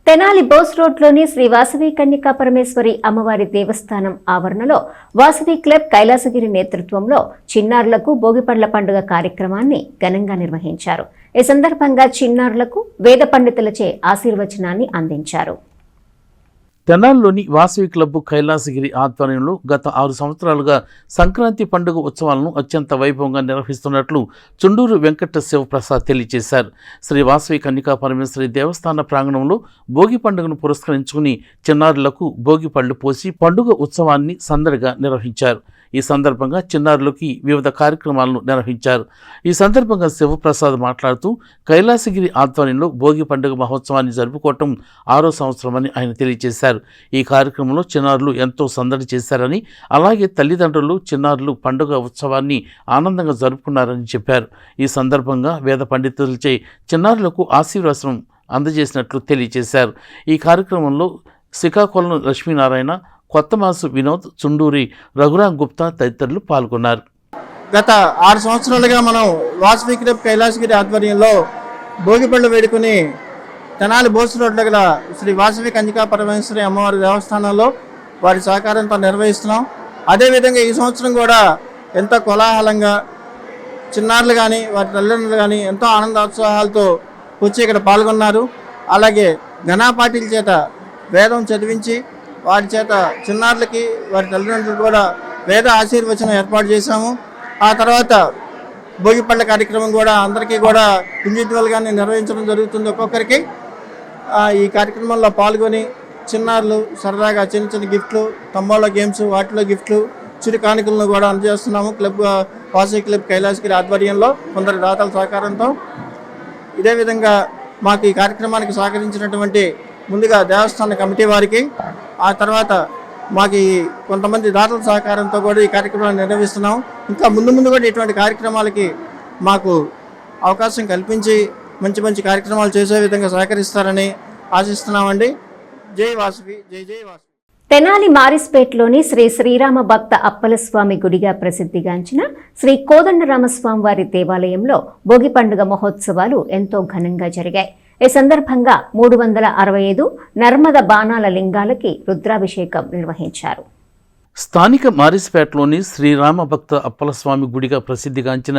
తెనాలి బోస్ రోడ్లోని శ్రీ వాసవి కన్యకా పరమేశ్వరి అమ్మవారి దేవస్థానం ఆవరణలో వాసవి క్లబ్ కైలాసగిరి నేతృత్వంలో చిన్నారులకు భోగిపండ్ల పండుగ కార్యక్రమాన్ని ఘనంగా నిర్వహించారు. ఈ సందర్భంగా చిన్నారులకు వేద పండితులచే ఆశీర్వచనాన్ని అందించారు. తెనాలిలోని వాసవి క్లబ్ కైలాసగిరి ఆధ్వర్యంలో గత 6 సంవత్సరాలుగా సంక్రాంతి పండుగ ఉత్సవాలను అత్యంత వైభవంగా నిర్వహిస్తున్నట్లు చుండూరు వెంకట శివప్రసాద్ తెలియజేశారు. శ్రీ వాసవి కన్యకా పరమేశ్వరి దేవస్థాన ప్రాంగణంలో భోగి పండుగను పురస్కరించుకుని చిన్నారులకు భోగి పళ్ళు పోసి పండుగ ఉత్సవాన్ని సందడిగా నిర్వహించారు. ఈ సందర్భంగా చిన్నారులకి వివిధ కార్యక్రమాలను నిర్వహించారు. ఈ సందర్భంగా శివప్రసాద్ మాట్లాడుతూ కైలాసగిరి ఆధ్వర్యంలో భోగి పండుగ మహోత్సవాన్ని జరుపుకోవటం 6వ సంవత్సరమని ఆయన తెలియజేశారు. ఈ కార్యక్రమంలో చిన్నారులు ఎంతో సందడి చేశారని, అలాగే తల్లిదండ్రులు చిన్నారులు పండుగ ఉత్సవాన్ని ఆనందంగా జరుపుకున్నారని చెప్పారు. ఈ సందర్భంగా వేద పండితులచే చిన్నారులకు ఆశీర్వచనం అందజేసినట్లు తెలియజేశారు. ఈ కార్యక్రమంలో శ్రీకాకుళం లక్ష్మీనారాయణ, కొత్తమాసు వినోద్, చుండూరి రఘురాం గుప్తా తదితరులు పాల్గొన్నారు. గత 6 సంవత్సరాలుగా మనం వాసవి క్లబ్ కైలాసగిరి ఆధ్వర్యంలో భోగిపళ్ళు వేడుకుని తెనాలి బోస్ రోడ్ దగ్గర శ్రీ వాసవి కన్యకా పరమేశ్వరి అమ్మవారి దేవస్థానంలో వారి సహకారంతో నిర్వహిస్తున్నాం. అదేవిధంగా ఈ సంవత్సరం కూడా ఎంతో కోలాహలంగా చిన్నారులు కానీ వారి తల్లిదండ్రులు కానీ ఎంతో ఆనందోత్సాహాలతో వచ్చి ఇక్కడ పాల్గొన్నారు. అలాగే ఘనాపాఠీల చేత వేదం చదివించి వారి చేత చిన్నారులకి వారి తల్లిదండ్రులు కూడా వేద ఆశీర్వచనం ఏర్పాటు చేశాము. ఆ తర్వాత భోగిపళ్ళ కార్యక్రమం కూడా అందరికీ కూడా ఇండివిజువల్గానే నిర్వహించడం జరుగుతుంది. ఒక్కొక్కరికి ఈ కార్యక్రమంలో పాల్గొని చిన్నారులు సరదాగా చిన్న చిన్న గిఫ్ట్లు, తంబాలో గేమ్స్, వాటిలో గిఫ్ట్లు, చిరు కానుకలను కూడా అందజేస్తున్నాము. క్లబ్ వాసవి క్లబ్ కైలాసగిరి ఆధ్వర్యంలో కొందరు దాతల సహకారంతో. ఇదే విధంగా మాకు ఈ కార్యక్రమానికి సహకరించినటువంటి ముందుగా దేవస్థాన కమిటీ వారికి, ఆ తర్వాత మాకు కొంతమంది దాతల సహకారంతో కూడా ఈ కార్యక్రమాన్ని నిర్వహిస్తున్నాం. ఇంకా ముందు కూడా ఇటువంటి కార్యక్రమాలకి మాకు అవకాశం కల్పించి మంచి మంచి కార్యక్రమాలు చేసే విధంగా సహకరిస్తారని ఆశిస్తున్నామండి. జై వాసవి, జై జై వాసవి. తెనాలి మారిస్పేట్లోని శ్రీ శ్రీరామ భక్త అప్పలస్వామి గుడిగా ప్రసిద్ధిగాంచిన శ్రీ కోదండరామస్వామి వారి దేవాలయంలో భోగి పండుగ మహోత్సవాలు ఎంతో ఘనంగా జరిగాయి. ఈ సందర్భంగా 365 నర్మద బాణాల లింగాలకి రుద్రాభిషేకం నిర్వహించారు. స్థానిక మారిస్పేటలోని శ్రీరామ భక్త అప్పలస్వామి గుడిగా ప్రసిద్ధిగాంచిన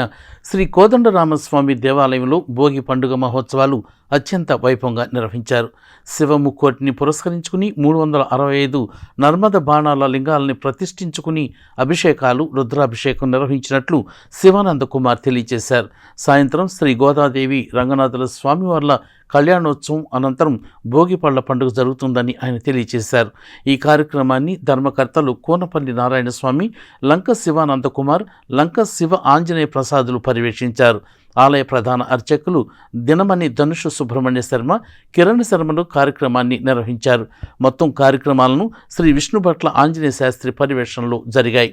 శ్రీ కోదండరామస్వామి దేవాలయంలో భోగి పండుగ మహోత్సవాలు అత్యంత వైభవంగా నిర్వహించారు. శివముక్కోటిని పురస్కరించుకుని 365 నర్మద బాణాల లింగాలని ప్రతిష్ఠించుకుని అభిషేకాలు, రుద్రాభిషేకం నిర్వహించినట్లు శివానంద కుమార్ తెలియజేశారు. సాయంత్రం శ్రీ గోదాదేవి రంగనాథుల స్వామివార్ల కళ్యాణోత్సవం అనంతరం భోగిపళ్ల పండుగ జరుగుతుందని ఆయన తెలియజేశారు. ఈ కార్యక్రమాన్ని ధర్మకర్తలు కోనపల్లి నారాయణ స్వామి, లంక శివానంద కుమార్, లంక శివ ఆంజనేయ ప్రసాదులు పర్యవేక్షించారు. ఆలయ ప్రధాన అర్చకులు దినమణి ధనుషు సుబ్రహ్మణ్య శర్మ, కిరణ్ శర్మలు కార్యక్రమాన్ని నిర్వహించారు. మొత్తం కార్యక్రమాలను శ్రీ విష్ణుభట్ల ఆంజనేయ శాస్త్రి పర్యవేక్షణలో జరిగాయి.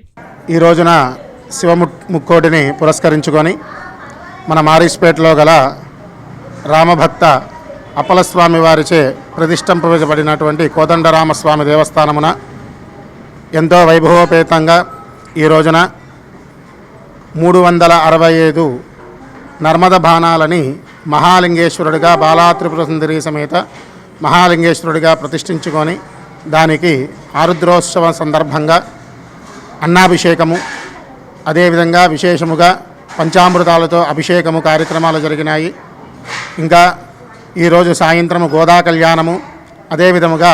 ఈ రోజున శివముక్కోటిని పురస్కరించుకొని మన మారీస్పేటలో గల రామభక్త అప్పలస్వామి వారిచే ప్రతిష్ఠింపబడినటువంటి కోదండరామస్వామి దేవస్థానమున ఎంతో వైభవోపేతంగా ఈ రోజున 365 నర్మద బాణాలని మహాలింగేశ్వరుడిగా, బాలాత్రిపుర సుందరి సమేత మహాలింగేశ్వరుడిగా ప్రతిష్ఠించుకొని దానికి ఆరుద్రోత్సవ సందర్భంగా అన్నాభిషేకము, అదేవిధంగా విశేషముగా పంచామృతాలతో అభిషేకము కార్యక్రమాలు జరిగినాయి. ఇంకా ఈరోజు సాయంత్రము గోదా కళ్యాణము, అదేవిధముగా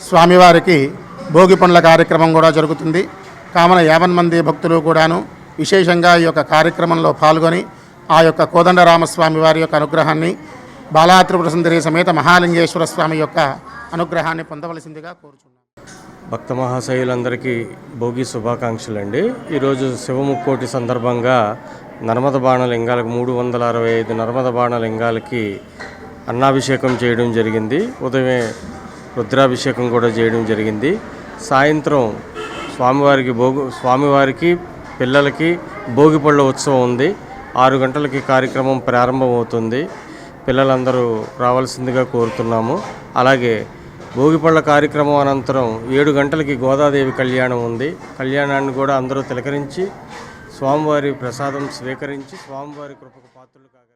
స్వామివారికి భోగి పండ్ల కార్యక్రమం కూడా జరుగుతుంది. కావున 50 మంది భక్తులు కూడాను విశేషంగా ఈ యొక్క కార్యక్రమంలో పాల్గొని ఆ యొక్క కోదండరామస్వామి వారి యొక్క అనుగ్రహాన్ని, బాలాత్రిపుర సుందరి సమేత మహాలింగేశ్వర స్వామి యొక్క అనుగ్రహాన్ని పొందవలసిందిగా కోరుచున్నాను. భక్త మహాశయులందరికీ భోగి శుభాకాంక్షలు అండి. ఈరోజు శివముక్కోటి సందర్భంగా నర్మద బాణ లింగాలకు 365 నర్మద బాణ లింగాలకి అన్నాభిషేకం చేయడం జరిగింది. ఉదయమే రుద్రాభిషేకం కూడా చేయడం జరిగింది. సాయంత్రం స్వామివారికి పిల్లలకి భోగిపళ్ళ ఉత్సవం ఉంది. 6 గంటలకి కార్యక్రమం ప్రారంభమవుతుంది. పిల్లలందరూ రావాల్సిందిగా కోరుతున్నాము. అలాగే భోగిపళ్ళ కార్యక్రమం అనంతరం 7 గంటలకి గోదాదేవి కళ్యాణం ఉంది. కళ్యాణాన్ని కూడా అందరూ తిలకరించి స్వామివారి ప్రసాదం స్వీకరించి స్వామివారి కృపకు పాత్రలు కాగలరు.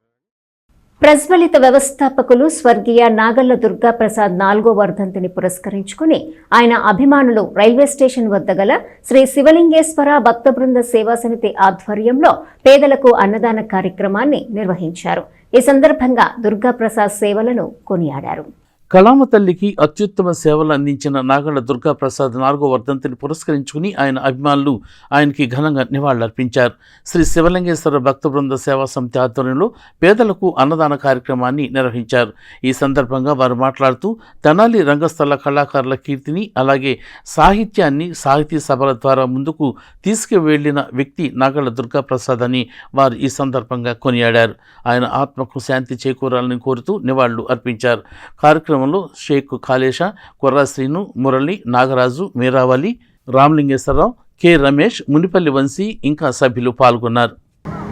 ప్రజ్వలిత వ్యవస్థాపకులు స్వర్గీయ నాగళ్ల దుర్గాప్రసాద్ 4వ వర్ధంతిని పురస్కరించుకుని ఆయన అభిమానులు రైల్వే స్టేషన్ వద్ద గల శ్రీ శివలింగేశ్వర భక్త బృంద సేవా సమితి ఆధ్వర్యంలో పేదలకు అన్నదాన కార్యక్రమాన్ని నిర్వహించారు. ఈ సందర్భంగా దుర్గాప్రసాద్ సేవలను కొనియాడారు. కళామ తల్లికి అత్యుత్తమ సేవలు అందించిన నాగళ్ల దుర్గాప్రసాద్ 4వ వర్ధంతిని పురస్కరించుకుని ఆయన అభిమానులు ఆయనకి ఘనంగా నివాళులర్పించారు. శ్రీ శివలింగేశ్వర భక్త బృంద సేవా సమితి ఆధ్వర్యంలో పేదలకు అన్నదాన కార్యక్రమాన్ని నిర్వహించారు. ఈ సందర్భంగా వారు మాట్లాడుతూ తెనాలి రంగస్థల కళాకారుల కీర్తిని, అలాగే సాహిత్యాన్ని సాహితీ సభల ద్వారా ముందుకు తీసుకువెళ్లిన వ్యక్తి నాగళ్ల దుర్గాప్రసాద్ అని వారు ఈ సందర్భంగా కొనియాడారు. ఆయన ఆత్మకు శాంతి చేకూరాలని కోరుతూ నివాళులు అర్పించారు. కార్యక్రమంలో షేక్ కాళేశ, కొర్రా శ్రీను, మురళి, నాగరాజు, మీరావళి, రామలింగేశ్వరరావు, కె రమేష్, మునిపల్లి వంశీ ఇంకా సభ్యులు పాల్గొన్నారు.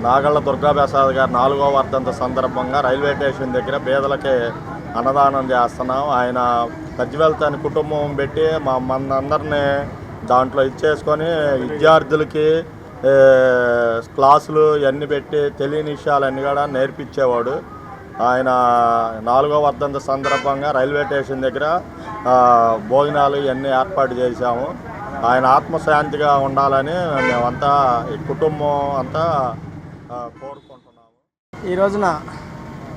నాగళ్ల దుర్గాప్రసాద్ గారు 4వ వర్ధంతి సందర్భంగా రైల్వే స్టేషన్ దగ్గర పేదలకి అన్నదానం చేస్తున్నాం. ఆయన ప్రజ్వలిత కుటుంబం పెట్టి మనందరినీ దాంట్లో ఇచ్చేసుకొని విద్యార్థులకి క్లాసులు ఇవన్నీ పెట్టి తెలియని విషయాలన్నీ కూడా నేర్పించేవాడు. ఆయన 4వ వర్ధంతి సందర్భంగా రైల్వే స్టేషన్ దగ్గర భోజనాలు ఇవన్నీ ఏర్పాటు చేశాము. ఆయన ఆత్మశాంతిగా ఉండాలని మేమంతా ఈ కుటుంబం అంతా కోరుకుంటున్నాము. ఈ రోజున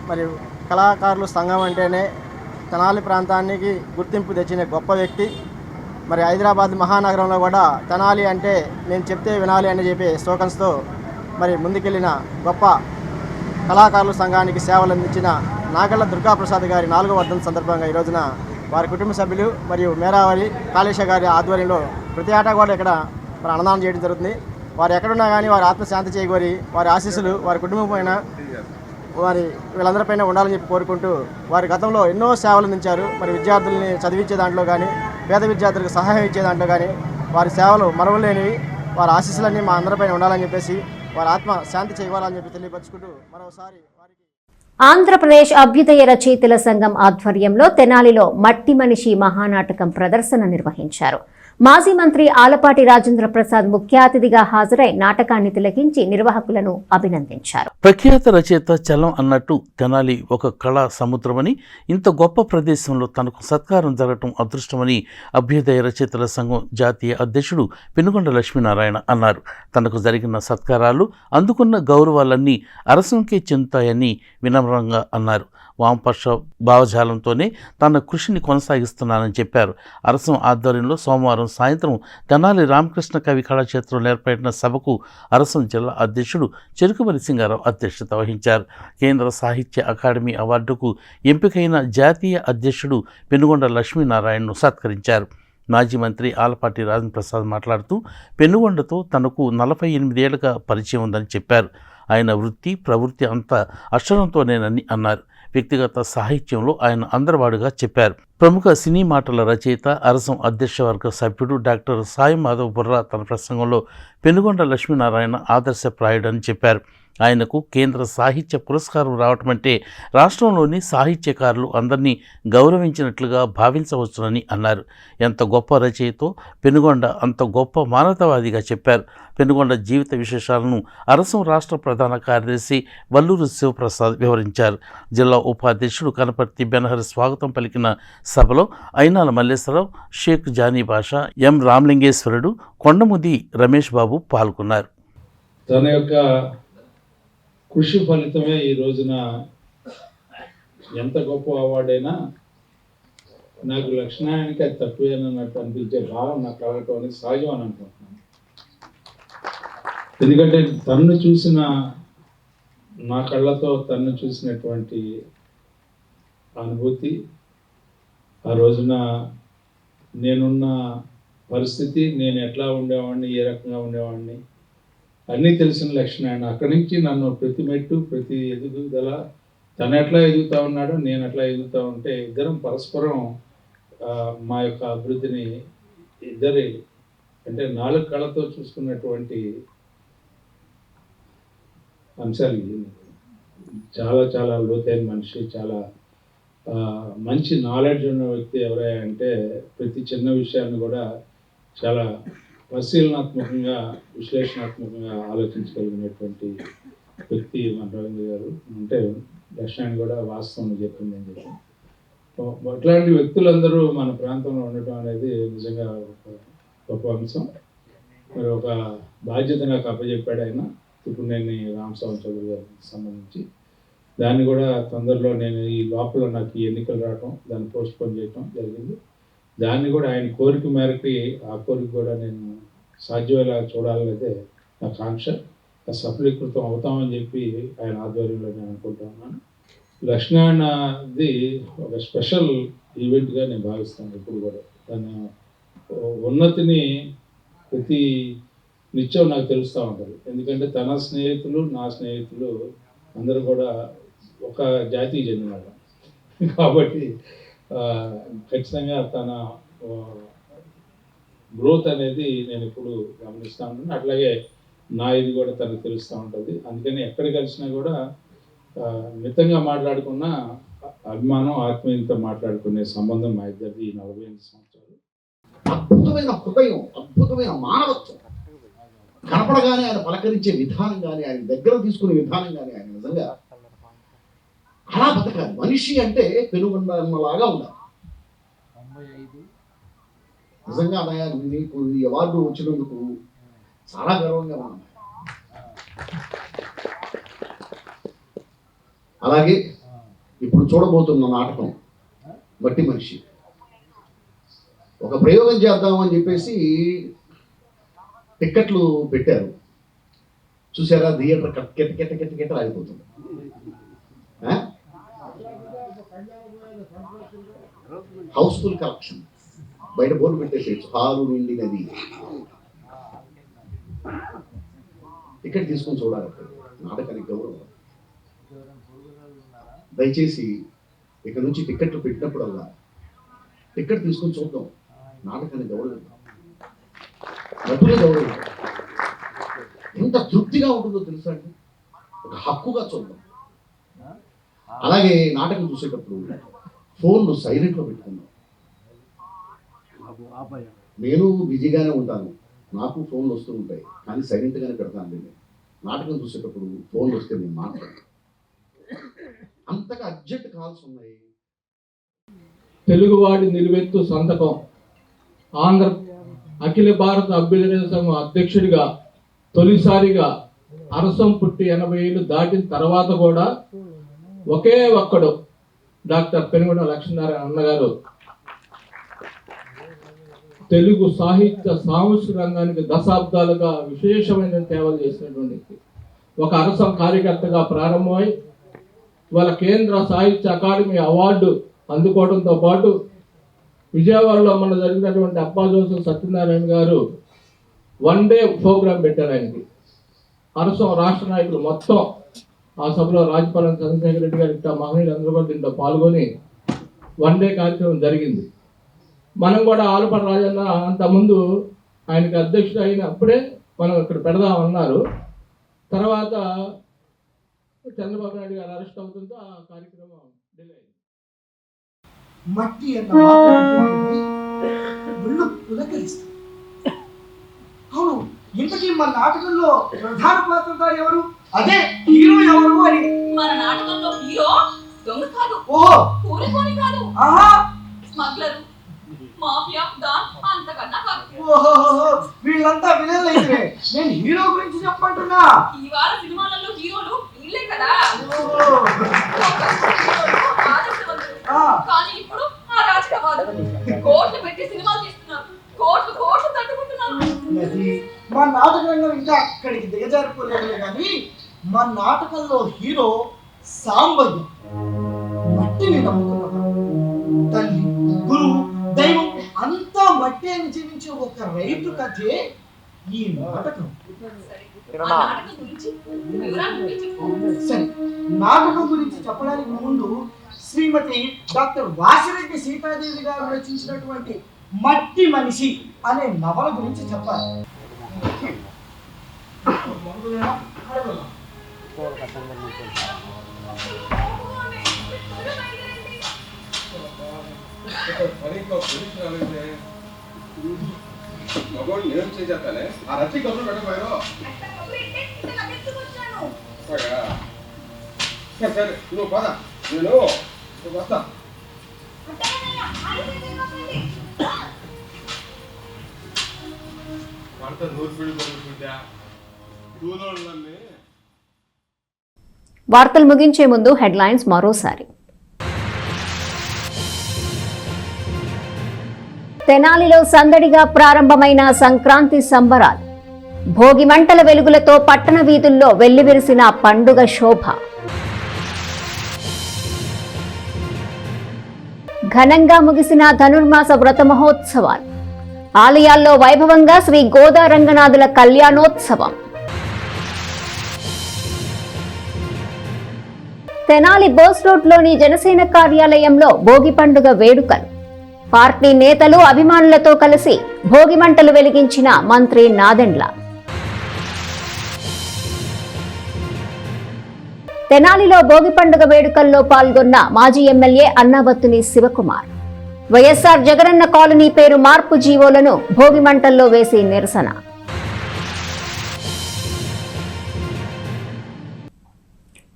మరి కళాకారుల సంఘం అంటేనే తెనాలి ప్రాంతానికి గుర్తింపు తెచ్చిన గొప్ప వ్యక్తి. మరి హైదరాబాద్ మహానగరంలో కూడా తెనాలి అంటే నేను చెప్తే వినాలి అని చెప్పి స్లోగన్స్తో మరి ముందుకెళ్ళిన గొప్ప కళాకారుల సంఘానికి సేవలు అందించిన నాగళ్ల దుర్గాప్రసాద్ గారి 4వ వర్ధంతి సందర్భంగా ఈ రోజున వారి కుటుంబ సభ్యులు మరియు మేరావళి, కాళేశ గారి ఆధ్వర్యంలో ప్రతి ఏటా కూడా ఇక్కడ మరి అన్నదానం చేయడం జరుగుతుంది. వారు ఎక్కడున్నా కానీ వారి ఆత్మశాంతి చేకూరి వారి ఆశీస్సులు వారి కుటుంబం పైన వారి వీళ్ళందరిపైన ఉండాలని చెప్పి కోరుకుంటూ వారి గతంలో ఎన్నో సేవలు అందించారు. మరి విద్యార్థుల్ని చదివించే దాంట్లో కానీ, పేద విద్యార్థులకు సహాయం ఇచ్చే దాంట్లో కానీ వారి సేవలు మరవలేనివి. వారి ఆశీస్సులన్నీ మా అందరిపైన ఉండాలని చెప్పేసి వారి ఆత్మ శాంతి చేయాలని చెప్పి తెలియపరుచుకుంటూ మరోసారి ఆంధ్రప్రదేశ్ అభ్యుదయ రచయితల సంఘం ఆధ్వర్యంలో తెనాలిలో మట్టి మనిషి మహానాటకం ప్రదర్శన నిర్వహించారు. మాజీ మంత్రి ఆలపాటి రాజేంద్ర ప్రసాద్ ముఖ్య అతిథిగా హాజరై నాటకాన్ని తిలకించి నిర్వాహకులను అభినందించారు. ప్రఖ్యాత రచయిత చలం అన్నట్టు తెనాలి ఒక కళా సముద్రమని, ఇంత గొప్ప ప్రదేశంలో తనకు సత్కారం జరగటం అదృష్టమని అభ్యుదయ రచయితల సంఘం జాతీయ అధ్యక్షుడు పెనుగొండ లక్ష్మీనారాయణ అన్నారు. తనకు జరిగిన సత్కారాలు, అందుకున్న గౌరవాలన్నీ అరసంకే చెందుతాయని వినమ్రంగా అన్నారు. వామపక్ష భావజాలంతోనే తన కృషిని కొనసాగిస్తున్నానని చెప్పారు. అరసం ఆధ్వర్యంలో సోమవారం సాయంత్రం తెనాలి రామకృష్ణ కవి కళాక్షేత్రంలో ఏర్పడిన సభకు అరసం జిల్లా అధ్యక్షుడు చెరుకుమరి సింగారావు అధ్యక్షత వహించారు. కేంద్ర సాహిత్య అకాడమీ అవార్డుకు ఎంపికైన జాతీయ అధ్యక్షుడు పెనుగొండ లక్ష్మీనారాయణను సత్కరించారు. మాజీ మంత్రి ఆలపాటి రాజేంద్ర ప్రసాద్ మాట్లాడుతూ పెనుగొండతో తనకు 48 ఏళ్లుగా పరిచయం ఉందని చెప్పారు. ఆయన వృత్తి ప్రవృత్తి అంతా అక్షరంతోనేనని అన్నారు. వ్యక్తిగత సాహిత్యంలో ఆయన అందరివాడుగా చెప్పారు. ప్రముఖ సినీ మాటల రచయిత అరసం అధ్యక్షవర్గ సభ్యుడు డాక్టర్ సాయి మాధవ్ బుర్రా తన ప్రసంగంలో పెనుగొండ లక్ష్మీనారాయణ ఆదర్శప్రాయుడని చెప్పారు. ఆయనకు కేంద్ర సాహిత్య పురస్కారం రావటం అంటే రాష్ట్రంలోని సాహిత్యకారులు అందరినీ గౌరవించినట్లుగా భావించవచ్చునని అన్నారు. ఎంత గొప్ప రచయితో పెనుగొండ అంత గొప్ప మానవతావాదిగా చెప్పారు. పెనుగొండ జీవిత విశేషాలను అరసం రాష్ట్ర ప్రధాన కార్యదర్శి వల్లూరు శివప్రసాద్ వివరించారు. జిల్లా ఉపాధ్యక్షుడు కనపర్తి బెనహరి స్వాగతం పలికిన సభలో అయినాల మల్లేశ్వరరావు, షేక్ జానీ బాషా, ఎం రామలింగేశ్వరుడు, కొండముది రమేష్ బాబు పాల్గొన్నారు. తన యొక్క కృషి ఫలితమే ఈ రోజున ఎంత గొప్ప అవార్డైనా నాకు లక్ష్మణానికి అది తక్కువేనన్నట్టు అనిపించే భావం నాకు కలగటం అనేది సహజం అని అనుకుంటున్నాను. ఎందుకంటే తన్ను చూసిన నా కళ్ళతో తన్ను చూసినటువంటి అనుభూతి, ఆ రోజున నేనున్న పరిస్థితి, నేను ఎట్లా ఉండేవాడిని, ఏ రకంగా ఉండేవాడిని అన్నీ తెలిసిన లక్ష్మణ. అక్కడి నుంచి నన్ను ప్రతి మెట్టు ప్రతి ఎదుగుదల, తను ఎట్లా ఎదుగుతూ ఉన్నాడో నేను ఎట్లా ఎదుగుతూ ఉంటే ఇద్దరం పరస్పరం మా యొక్క అభివృద్ధిని ఇద్దరి అంటే 4 కళ్ళతో చూసుకున్నటువంటి అంశాలు. చాలా చాలా లోతైన మనిషి, చాలా మంచి నాలెడ్జ్ ఉన్న వ్యక్తి. ఎవరైనా అంటే ప్రతి చిన్న విషయాన్ని కూడా చాలా పరిశీలనాత్మకంగా విశ్లేషణాత్మకంగా ఆలోచించగలిగినటువంటి వ్యక్తి మన రవీంద్ర గారు. అంటే లక్ష్యాన్ని కూడా వాస్తవం చెప్పింది అని చెప్పి అట్లాంటి వ్యక్తులందరూ మన ప్రాంతంలో ఉండటం అనేది నిజంగా గొప్ప అంశం. మరి ఒక బాధ్యత నాకు అప్పచెప్పాడు ఆయన. ఇప్పుడు నేను రామస్వామి చౌదరి గారికి సంబంధించి దాన్ని కూడా తొందరలో నేను ఈ లోపల నాకు ఈ ఎన్నికలు రావటం, దాన్ని పోస్ట్పోన్ చేయటం జరిగింది. దాన్ని కూడా ఆయన కోరిక మేరకి ఆ కోరిక కూడా నేను సాధ్యమేలా చూడాలనేదే నా కాంక్ష. సఫలీకృతం అవుతామని చెప్పి ఆయన ఆధ్వర్యంలో నేను అనుకుంటా ఉన్నాను. లక్ష్మణది ఒక స్పెషల్ ఈవెంట్గా నేను భావిస్తాను. ఇప్పుడు కూడా తన ఉన్నతిని ప్రతి నిత్యం నాకు తెలుస్తూ ఉంటుంది. ఎందుకంటే తన స్నేహితులు, నా స్నేహితులు అందరూ కూడా ఒక జాతికి చెందినవాడు కాబట్టి ఖచ్చితంగా తన గ్రోత్ అనేది నేను ఇప్పుడు గమనిస్తూ ఉంటాను. అట్లాగే నా ఇది కూడా తనకు తెలుస్తూ ఉంటుంది. అందుకని ఎక్కడ కలిసినా కూడా మితంగా మాట్లాడుకున్న అభిమానం, ఆత్మీయతతో మాట్లాడుకునే సంబంధం మా ఇద్దరిది 48 సంవత్సరాలు. అద్భుతమైన హృదయం, అద్భుతమైన మానవత్వం కనపడగానే ఆయన పలకరించే విధానం కానీ, ఆయన దగ్గర తీసుకునే విధానం కానీ, ఆయన నిజంగా అలా బతకాలి. మనిషి అంటే పెనుగొండలాగా ఉండాలి. నిజంగా అన్నయ్య నీకు ఈ అవార్డు వచ్చినందుకు చాలా గర్వంగా ఉన్నాను. అలాగే ఇప్పుడు చూడబోతున్న నాటకం మట్టి మనిషి. ఒక ప్రయోగం చేద్దామని చెప్పేసి టిక్కెట్లు పెట్టారు. చూసారా, థియేటర్ కెట్ట ఆగిపోతుంది. హౌస్ఫుల్ కలెక్షన్, బయట బోర్డు పెట్టేసేయచ్చు, హారు నిండినది. టికెట్ తీసుకొని చూడాలి. నాటకానికి గౌరవం. దయచేసి ఇక్కడ నుంచి టికెట్లు పెట్టినప్పుడల్లా టికెట్ తీసుకొని చూద్దాం. నాటకాన్ని గౌరవిద్దాం, నటులే గౌరవిద్దాం. ఎంత తృప్తిగా ఉంటుందో తెలుసా అండి. ఒక హక్కుగా చూద్దాం. అలాగే నాటకం చూసేటప్పుడు ఫోన్లు సైలెంట్లో పెట్టుకుందాం. నేను బిజీగానే ఉంటాను, నాకు ఫోన్లు వస్తూ ఉంటాయి, కానీ సైలెంట్గానే పెడతాను. నేను నాటకం చూసేటప్పుడు ఫోన్లు వస్తే నేను మాట్లాడతాను. అంతగా అర్జెంట్ కాల్స్ ఉన్నాయి. తెలుగువాడి నిలువెత్తు సంతకం. ఆంధ్ర అఖిల భారత అభ్యుదయ సంఘం అధ్యక్షుడిగా తొలిసారిగా అరసం పుట్టి 80 ఏళ్ళు దాటిన తర్వాత కూడా ఒకే ఒక్కడు డాక్టర్ పెనుగొండ లక్ష్మీనారాయణ అన్నగారు తెలుగు సాహిత్య సాంస్కృతిక రంగానికి దశాబ్దాలుగా విశేషమైన సేవలు చేసినటువంటి ఒక అరసం కార్యకర్తగా ప్రారంభమై వాళ్ళ కేంద్ర సాహిత్య అకాడమీ అవార్డు అందుకోవడంతో పాటు విజయవాడలో మన జరిగినటువంటి అప్పా జోసెఫ్ సత్యనారాయణ గారు 1 డే ప్రోగ్రాం పెట్టారు ఆయనకి. అరసం రాష్ట్ర నాయకులు మొత్తం ఆ సభలో రాజపాలెం చంద్రశేఖర్ రెడ్డి గారు ఇట్లా మహనీయులు అందరూ కూడా దీంట్లో పాల్గొని 1 డే కార్యక్రమం జరిగింది. మనం కూడా ఆలపాటి రాజన్న అంతకుముందు ఆయనకి అధ్యక్షుడు అయినప్పుడే మనం ఇక్కడ పెడదామన్నారు. తర్వాత చంద్రబాబు నాయుడు గారు అరెస్ట్ అవుతుందో ఆ కార్యక్రమం డిలే అయింది. మట్టి అన్న మాట్లాడుతుంది ఒళ్ళు పులకరిస్తుంది. అవును, ఇంతకీ మన నాటకంలో ప్రధాన పాత్రధారి ఎవరు? అదే హీరో ఎవరు అని. మన నాటకంలో హీరో దొంగ కాదు, ఓహో కూలిపోని కాదు, ఆహా స్మగ్లరు, మాఫియా, డాన్, అంతకన్నా కాదు. ఓహో, వీళ్ళంతా విలన్లు అయితే నేను హీరో గురించి చెప్పంటున్నా. ఇవాళ సినిమాలలో హీరోలు వీళ్ళే కదా. కానీ ఇప్పుడు ఆ రాజకీయవాదులు కోట్లు పెట్టి సినిమాలు చేస్తున్నారు, కోట్లు కోట్లు తట్టుకుంటున్నారు. మా నాటక రంగం ఇంకా అక్కడికి దిగజారిపోలేదు కానీ మా నాటకంలో హీరో సాంబయ్య మట్టిని నమ్ముకున్నాడు. తల్లి, గురువు, దైవం అంతా మట్టి అని జీవించే ఒక రైతు కథే ఈ నాటకం. సరే, నాటకం గురించి చెప్పడానికి ముందు శ్రీమతి డాక్టర్ వాసిరెడ్డి సీతాదేవి గారు రచించినటువంటి మట్టి మనిషి అనే నవల గురించి చెప్పాలి. వార్తలు ముగించే ముందు హెడ్లైన్స్ మరోసారి. తెనాలిలో సందడిగా ప్రారంభమైన సంక్రాంతి సంబరాలు. భోగి మంటల వెలుగులతో పట్టణ వీధుల్లో వెల్లివిరిసిన పండుగ శోభ. ఘనంగా ముగిసిన ధనుర్మాస వ్రత మహోత్సవాలు. ఆలయాల్లో వైభవంగా శ్రీ గోదా రంగనాథుల కళ్యాణోత్సవం. తెనాలి బోస్ రోడ్లోని జనసేన కార్యాలయంలో భోగి పండుగ వేడుకలు. పార్టీ నేతలు అభిమానులతో కలిసి భోగి మంటలు వెలిగించిన మంత్రి నాదెండ్ల. తెనాలిలో భోగి పండుగ వేడుకల్లో పాల్గొన్న మాజీ ఎమ్మెల్యే అన్నాబత్తుని శివకుమార్. వైఎస్ఆర్ జగనన్న కాలనీ పేరు మార్పు జీవోలను భోగి మంటల్లో వేసి నిరసన.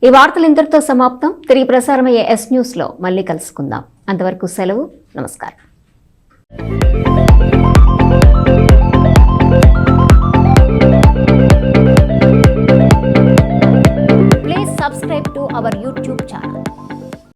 ఈ వార్తలు ఇంతటితో సమాప్తం. తిరిగి ప్రసారమయ్యే ఎస్ న్యూస్ లో మళ్ళీ కలుసుకుందాం. అంతవరకు సెలవు. నమస్కారం.